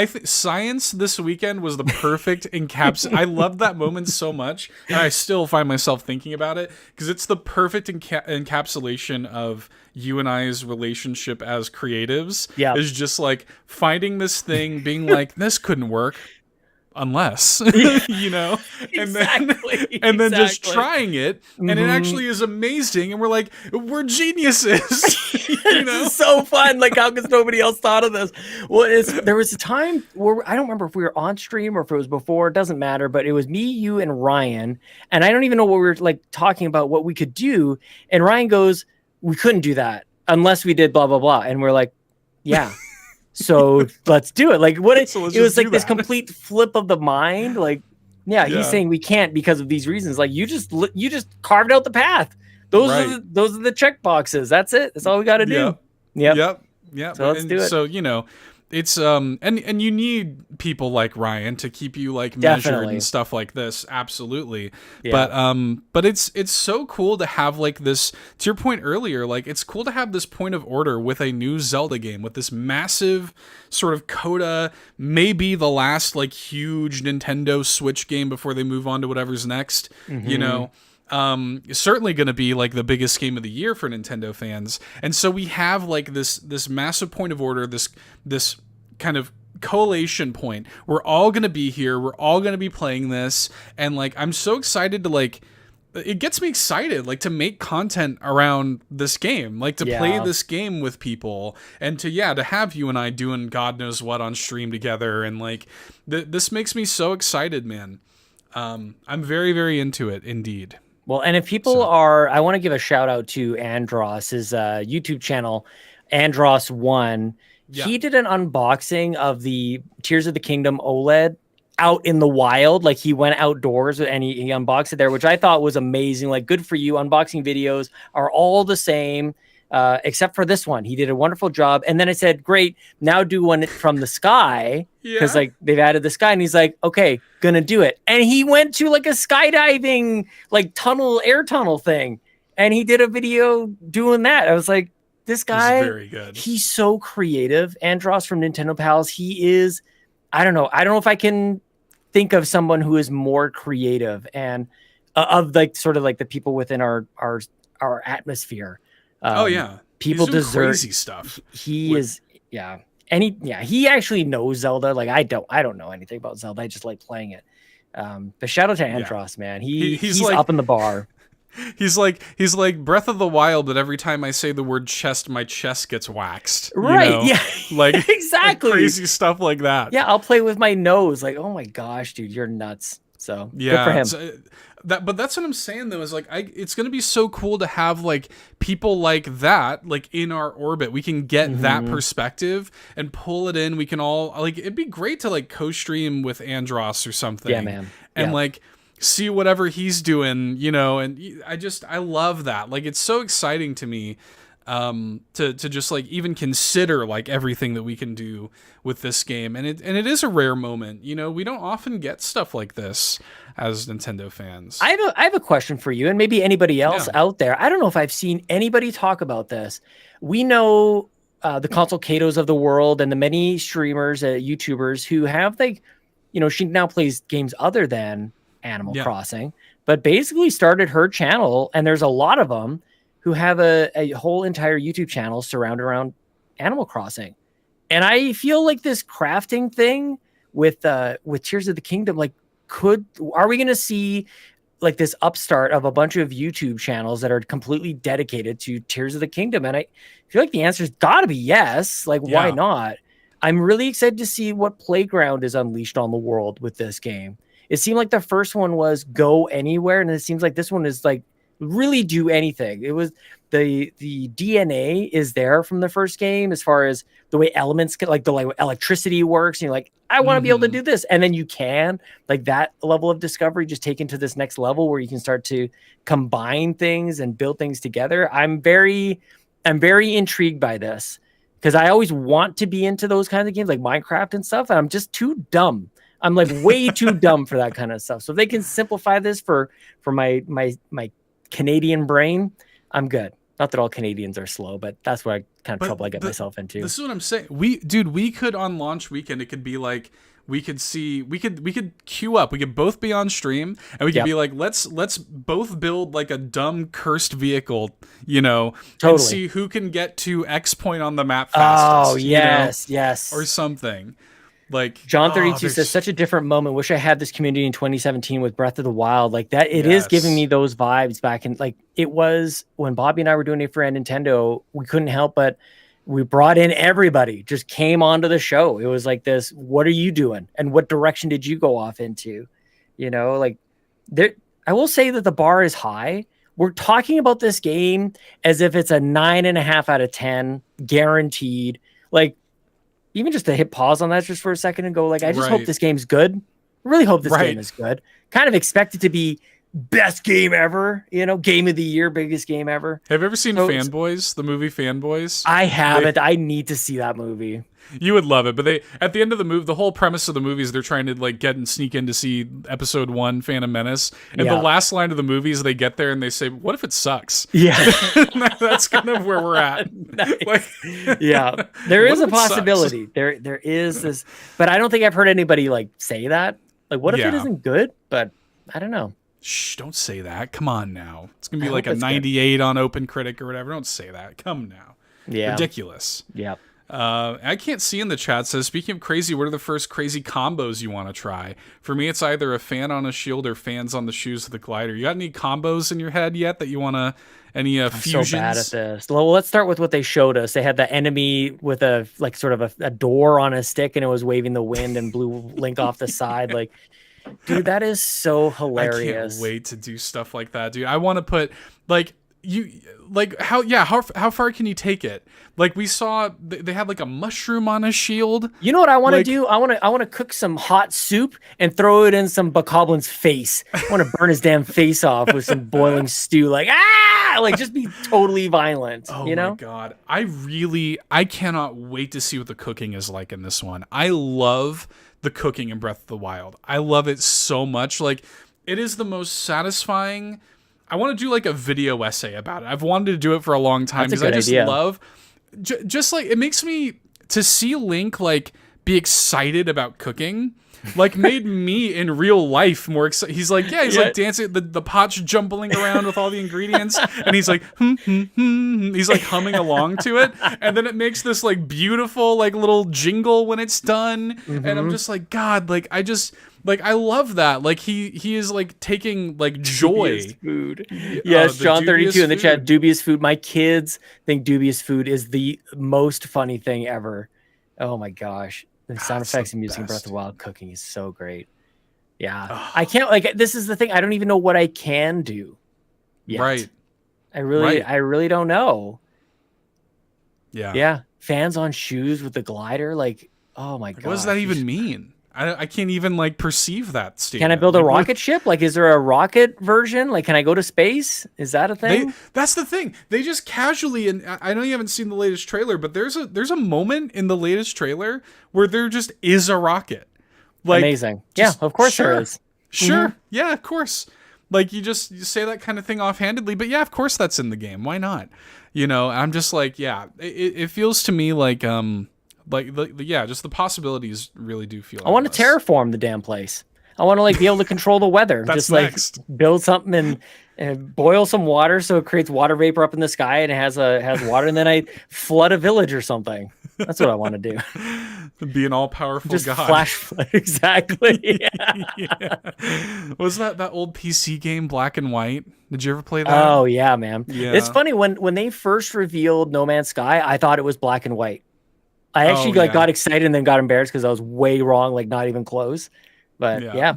think science this weekend was the perfect I loved that moment so much, and I still find myself thinking about it because it's the perfect encapsulation of you and I's relationship as creatives. Yeah, is just like finding this thing, being like, this couldn't work unless you know, and then just trying it, and it actually is amazing, and we're like, we're geniuses. You know, this is so fun. Like, how could nobody else thought of this? Well, there was a time where I don't remember if we were on stream or if it was before. It doesn't matter. But it was me, you, and Ryan, and I don't even know what we were like talking about what we could do. And Ryan goes, "We couldn't do that unless we did blah blah blah." And we're like, "Yeah." So let's do it. Like it was like this complete flip of the mind. Like, yeah, he's saying we can't because of these reasons. Like you just carved out the path. Those are the check boxes. That's it. That's all we got to do. Yep. So let's do it. So, you know, it's and you need people like Ryan to keep you like measured and stuff like this. Absolutely. Yeah. But it's so cool to have like this, to your point earlier, like it's cool to have this point of order with a new Zelda game, with this massive sort of coda, maybe the last like huge Nintendo Switch game before they move on to whatever's next, you know. Certainly going to be like the biggest game of the year for Nintendo fans. And so we have like this massive point of order, this kind of collation point. We're all going to be here. We're all going to be playing this. And like, I'm so excited to like, it gets me excited, like to make content around this game, like to play this game with people, and to have you and I doing God knows what on stream together. And like, this makes me so excited, man. I'm very, very into it indeed. Well, and if people I want to give a shout out to Andros, his YouTube channel, Andros1. Yeah. He did an unboxing of the Tears of the Kingdom OLED out in the wild. Like he went outdoors and he unboxed it there, which I thought was amazing. Like, good for you. Unboxing videos are all the same, except for this one. He did a wonderful job. And then I said, great, now do one from the sky. Because like they've added the sky, and he's like, okay, gonna do it. And he went to like a skydiving, like air tunnel thing. And he did a video doing that. I was like, this guy, he's very good. He's so creative. Andros from Nintendo Pals. He is, I don't know if I can think of someone who is more creative and of like sort of like the people within our atmosphere. People deserve crazy stuff. He is, and he actually knows Zelda. Like I don't know anything about Zelda. I just like playing it. But shout out to Andros, man. He's like, up in the bar. He's like Breath of the Wild, but every time I say the word chest, my chest gets waxed. Right? You know? Yeah. Like exactly. Like crazy stuff like that. Yeah, I'll play with my nose. Like, oh my gosh, dude, you're nuts. So good for him. But that's what I'm saying though, is like it's gonna be so cool to have like people like that like in our orbit. We can get that perspective and pull it in. We can all like, it'd be great to like co-stream with Andros or something. Yeah, man. And like see whatever he's doing, you know. And I love that. Like it's so exciting to me to just like even consider like everything that we can do with this game. And it is a rare moment, you know. We don't often get stuff like this as Nintendo fans. I have a question for you, and maybe anybody else out there. I don't know if I've seen anybody talk about this. We know the Console Katos of the world and the many streamers, YouTubers who have like, you know, she now plays games other than Animal Crossing, but basically started her channel, and there's a lot of them who have a whole entire YouTube channel surrounded around Animal Crossing. And I feel like this crafting thing with Tears of the Kingdom, like, are we going to see like this upstart of a bunch of YouTube channels that are completely dedicated to Tears of the Kingdom? And I feel like the answer's got to be yes. Like, why not? I'm really excited to see what playground is unleashed on the world with this game. It seemed like the first one was go anywhere, and it seems like this one is like really do anything. It was the DNA is there from the first game as far as the way elements get, like the like electricity works. And you're like, I want to be able to do this, and then you can, like, that level of discovery just taken to this next level where you can start to combine things and build things together. I'm very intrigued by this because I always want to be into those kinds of games like Minecraft and stuff, and I'm just too dumb. I'm like way too dumb for that kind of stuff. So if they can simplify this for my Canadian brain, I'm good. Not that all Canadians are slow, but that's what trouble I get myself into. This is what I'm saying. We could on launch weekend, it could be like, we could queue up. We could both be on stream, and we could be like, let's both build like a dumb cursed vehicle, and see who can get to X point on the map fastest. Oh yes, or something. Like John 32 says, such a different moment. Wish I had this community in 2017 with Breath of the Wild. Like that, it is giving me those vibes back. And like it was when Bobby and I were doing it for Nintendo, we couldn't help but we brought in everybody, just came onto the show. It was like this, what are you doing? And what direction did you go off into? Like there, I will say that the bar is high. We're talking about this game as if it's a 9.5 out of 10 guaranteed. Like, even just to hit pause on that just for a second and go like, I just hope this game's good. I really hope this game is good. Kind of expect it to be best game ever, game of the year, biggest game ever. Have you ever seen Fanboys, the movie Fanboys? I haven't. I need to see that movie. You would love it, but at the end of the movie, the whole premise of the movie is they're trying to like get and sneak in to see episode 1, Phantom Menace, and the last line of the movie is they get there and they say, "What if it sucks?" Yeah, that's kind of where we're at. Nice. Like, there is a possibility. There is this, but I don't think I've heard anybody like say that. Like, what if it isn't good? But I don't know. Shh! Don't say that. Come on now. It's gonna be like a 98 on OpenCritic or whatever. Don't say that. Come now. Yeah, ridiculous. Yeah. I can't see in the chat. Says, speaking of crazy, what are the first crazy combos you want to try? For me, it's either a fan on a shield or fans on the shoes of the glider. You got any combos in your head yet that you want to? Any fusions? So bad at this. Well, let's start with what they showed us. They had the enemy with a like sort of a door on a stick, and it was waving the wind and blew Link off the side. Like, dude, that is so hilarious. I can't wait to do stuff like that, dude. I want to put like. How far can you take it? Like we saw they had like a mushroom on a shield. You know what I want to do? I want to cook some hot soup and throw it in some Bokoblin's face. I want to burn his damn face off with some boiling stew. Like just be totally violent. Oh my god. I cannot wait to see what the cooking is like in this one. I love the cooking in Breath of the Wild. I love it so much. Like it is the most satisfying. I want to do like a video essay about it. I've wanted to do it for a long time because I just love just like it makes me to see Link like be excited about cooking. Like made me in real life more excited. He's like, he's like dancing, the pot's jumbling around with all the ingredients, and he's like, he's like humming along to it, and then it makes this like beautiful like little jingle when it's done, and I'm just like, God, like I love that. Like he is like taking like joy. Dubious food. Yes, John 32 in the chat. Dubious food. My kids think dubious food is the most funny thing ever. Oh my gosh. The sound effects and music in Breath of the Wild cooking is so great. Yeah. I can't this is the thing. I don't even know what I can do yet. Right. I really don't know. Yeah. Yeah. Fans on shoes with the glider. Like, oh my god. What does that even mean? I can't even like perceive that statement. Can I build a rocket ship? Like, is there a rocket version? Like, can I go to space? Is that a thing? That's the thing. They just casually, and I know you haven't seen the latest trailer, but there's a moment in the latest trailer where there just is a rocket. Like, amazing. Yeah, of course there is. Sure. Mm-hmm. Yeah, of course. Like you say that kind of thing offhandedly, but yeah, of course that's in the game. Why not? I'm just like, it feels to me like just the possibilities really do feel. I want to terraform the damn place. I want to like be able to control the weather. That's just next. Like build something and boil some water so it creates water vapor up in the sky and it has water, and then I flood a village or something. That's what I want to do. Be an all-powerful just god. Flash flood. Exactly. Yeah. Was that old PC game Black and White? Did you ever play that? Oh yeah, man. Yeah. It's funny when they first revealed No Man's Sky, I thought it was Black and White. I actually got excited and then got embarrassed because I was way wrong, like not even close. But yeah,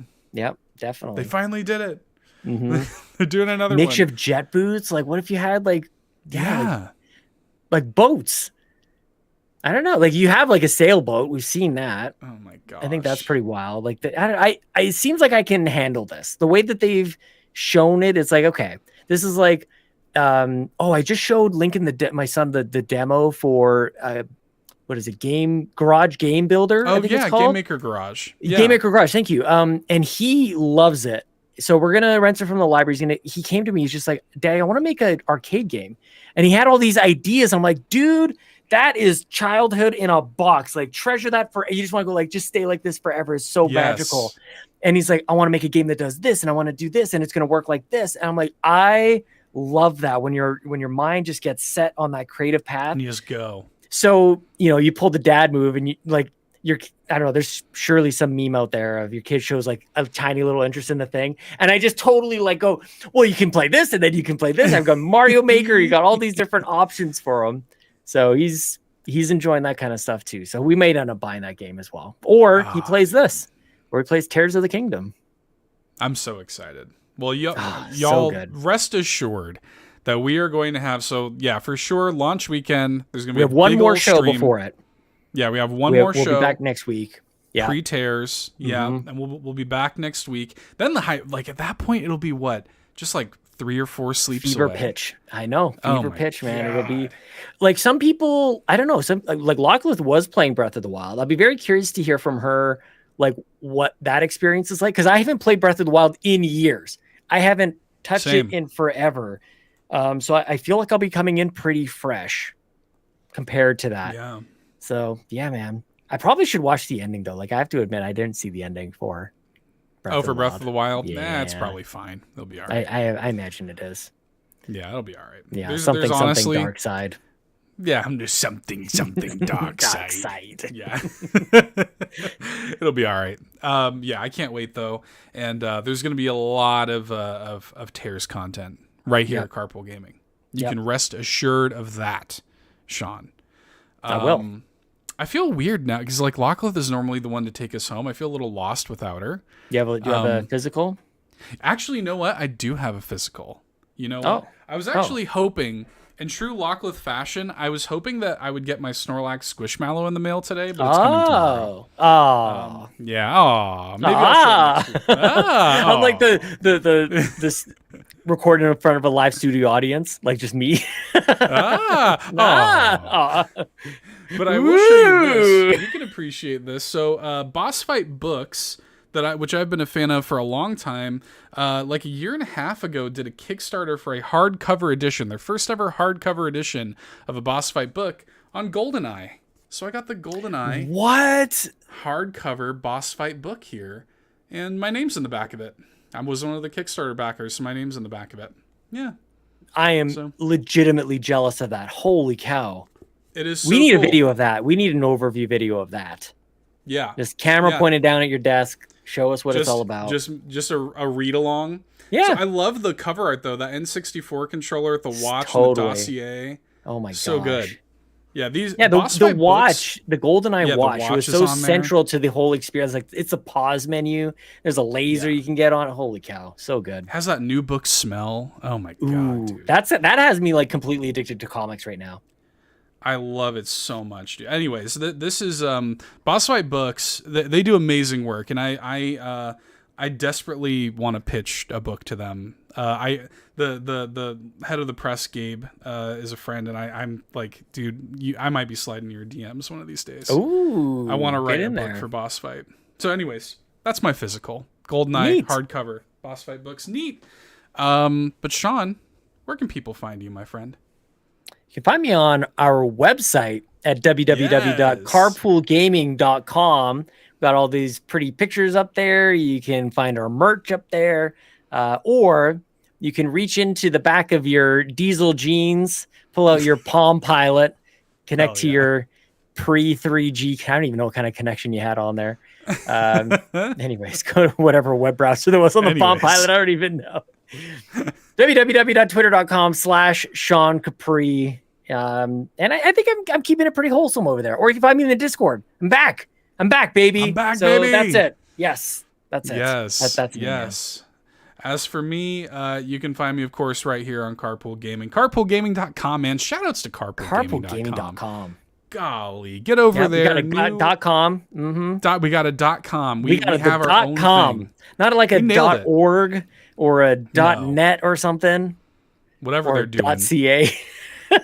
definitely. They finally did it. Mm-hmm. They're doing another makeshift jet boots. Like, what if you had like boats? I don't know. Like, you have like a sailboat. We've seen that. Oh my god! I think that's pretty wild. Like, it seems like I can handle this. The way that they've shown it, it's like, okay, this is like, I just showed Lincoln my son the demo for what is it? Garage Game Builder. Oh I think yeah, it's called. Game Maker Garage. Yeah. Game Maker Garage. Thank you. And he loves it. So we're gonna rent it from the library. He came to me. He's just like, Dad, I want to make an arcade game, and he had all these ideas. I'm like, dude, that is childhood in a box. Like, treasure that for. You just want to go like, just stay like this forever. It's so magical. And he's like, I want to make a game that does this, and I want to do this, and it's gonna work like this. And I'm like, I love that when your mind just gets set on that creative path. And you just go. So you pull the dad move, and I don't know, there's surely some meme out there of your kid shows like a tiny little interest in the thing. And I just totally like go, well, you can play this and then you can play this. I've got Mario Maker. You got all these different options for him. So he's enjoying that kind of stuff too. So we may end up buying that game as well. Or he plays this, or he plays Tears of the Kingdom. I'm so excited. Well, y'all so good. Rest assured that we are going to have, for sure, launch weekend. There's going to be we have one more show stream before it. Yeah, we have one more show. We'll be back next week. Yeah. Pre-tears. Yeah. And we'll be back next week. Then the hype, like at that point, it'll be what? Just like 3 or 4 sleeps Fever away. pitch. I know. Fever pitch, man. God. It'll be like some people, I don't know. Like Lachlan was playing Breath of the Wild. I'll be very curious to hear from her, like what that experience is like. Cause I haven't played Breath of the Wild in years. I haven't touched it in forever. So I feel like I'll be coming in pretty fresh compared to that. Yeah. So yeah, man. I probably should watch the ending though. Like I have to admit, I didn't see the ending for Breath of the Wild. Yeah. Nah, it's probably fine. It'll be all right. I imagine it is. Yeah, it'll be all right. Yeah, there's something honestly, dark side. Yeah, I'm just something dark side. Yeah. It'll be all right. Yeah, I can't wait though. And there's going to be a lot of Tears content right here at Carpool Gaming. You can rest assured of that, Sean. I will. I feel weird now because like Lachlan is normally the one to take us home. I feel a little lost without her. Do you have a physical? Actually, you know what? I do have a physical. You know what? I was actually hoping, in true Lachlan fashion, I was hoping that I would get my Snorlax Squishmallow in the mail today, but it's coming tomorrow. Yeah. Maybe I'll show it next week. I'm like this recording in front of a live studio audience, like just me. But I will show you this. You can appreciate this. So, Boss Fight Books, which I've been a fan of for a long time, like a year and a half ago, did a Kickstarter for a hardcover edition, their first ever hardcover edition of a Boss Fight book on GoldenEye. So I got the GoldenEye hardcover Boss Fight book here, and my name's in the back of it. I was one of the Kickstarter backers, so my name's in the back of it. Yeah. I am legitimately jealous of that. Holy cow. It is. We need a video of that. We need an overview video of that. Yeah. Just camera pointed down at your desk. Show us what it's all about. Just a read along. Yeah. So I love the cover art though. That N64 controller with the watch and the dossier. Oh my god. So good. Yeah, the watch, the GoldenEye watch, it was so central to the whole experience. Like it's a pause menu. There's a laser you can get on it. Holy cow, so good. Has that new book smell? Oh my god, dude. That has me like completely addicted to comics right now. I love it so much, dude. Anyways, this is Boss Fight Books. They do amazing work, and I desperately want to pitch a book to them. The head of the press, Gabe, is a friend, and I'm like, dude, I might be sliding your DMs one of these days. Ooh, I want to write a book for Boss Fight. So, anyways, that's my physical GoldenEye hardcover Boss Fight books. Neat. But Sean, where can people find you, my friend? You can find me on our website at www.carpoolgaming.com. We've got all these pretty pictures up there. You can find our merch up there. Or you can reach into the back of your diesel jeans, pull out your Palm Pilot, connect to your pre-3G. I don't even know what kind of connection you had on there. Anyways, go to whatever web browser there was on the Palm Pilot. I don't even know. www.twitter.com/Sean Capri. And I think I'm keeping it pretty wholesome over there. Or you can find me in the Discord. I'm back, baby. I'm back, so baby. That's it. Yes, that's it. Yes, that's yes. As for me, you can find me, of course, right here on Carpool Gaming. CarpoolGaming.com, man. Shoutouts to CarpoolGaming.com. Golly, get over there. We got a .com. Mm-hmm. We got a .com. We have our own .com. thing. Not like a .org or a .net or something. Whatever or they're doing. .ca.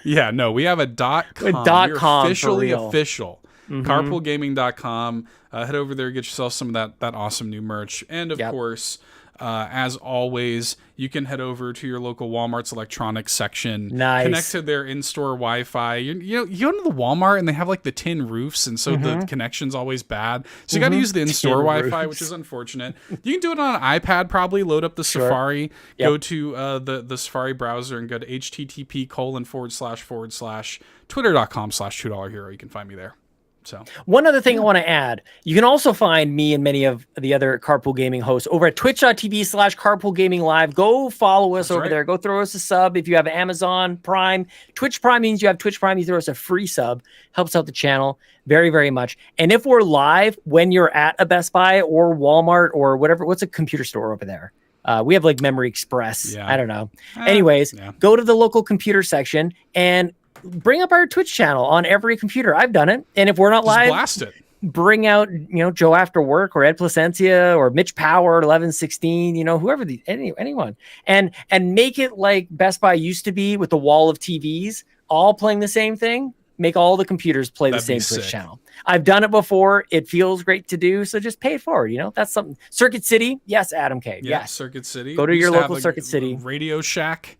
Yeah, no, we have a .com. We're .com officially official. CarpoolGaming.com. Head over there, get yourself some of that awesome new merch. And, of course, As always, you can head over to your local Walmart's electronics section, Nice. connect to their in-store Wi-Fi. You go to the Walmart and they have like the tin roofs, and so the connection's always bad. So you got to use the in-store Wi-Fi, which is unfortunate. You can do it on an iPad, probably load up the Safari, go to the Safari browser and go to http://twitter.com/$2hero. You can find me there. So one other thing I want to add, you can also find me and many of the other Carpool Gaming hosts over at twitch.tv/Carpool Gaming Live. Go follow us over there. Go throw us a sub. If you have Amazon Prime, Twitch Prime means you have Twitch Prime. You throw us a free sub. Helps out the channel very, very much. And if we're live when you're at a Best Buy or Walmart or whatever, what's a computer store over there? We have like Memory Express. I don't know. Anyways, go to the local computer section and bring up our Twitch channel on every computer. I've done it. And if we're not live, blast it. Bring out, Joe After Work or Ed Placencia or Mitch Power 1116, whoever anyone, and make it like Best Buy used to be with the wall of TVs all playing the same thing. Make all the computers play the same Twitch channel. I've done it before. It feels great to do. So just pay it forward. That's something. Circuit City. Yes. Adam K. Yeah. Yes. Circuit City. Go to your local Circuit City. Radio Shack.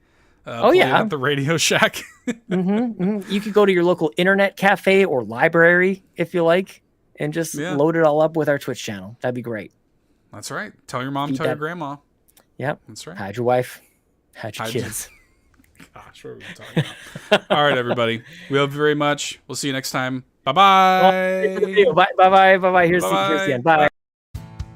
At the Radio Shack. You could go to your local internet cafe or library if you like, and just load it all up with our Twitch channel. That'd be great. That's right. Tell your mom, tell your grandma. Yep. That's right. Hide your wife. Hide your kids. Gosh, what are we talking about? All right, everybody. We love you very much. We'll see you next time. Bye-bye. Bye-bye. Here's the end. Bye.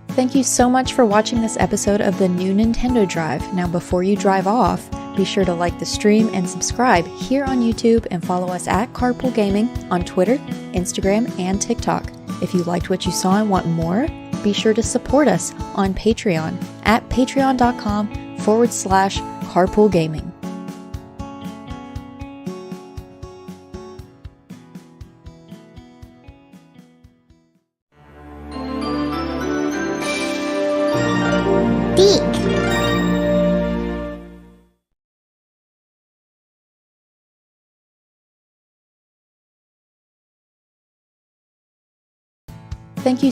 Thank you so much for watching this episode of the new Nintendo Drive. Now, before you drive off, be sure to like the stream and subscribe here on YouTube and follow us at Carpool Gaming on Twitter, Instagram, and TikTok. If you liked what you saw and want more, be sure to support us on Patreon at patreon.com/Carpool Gaming. Thank you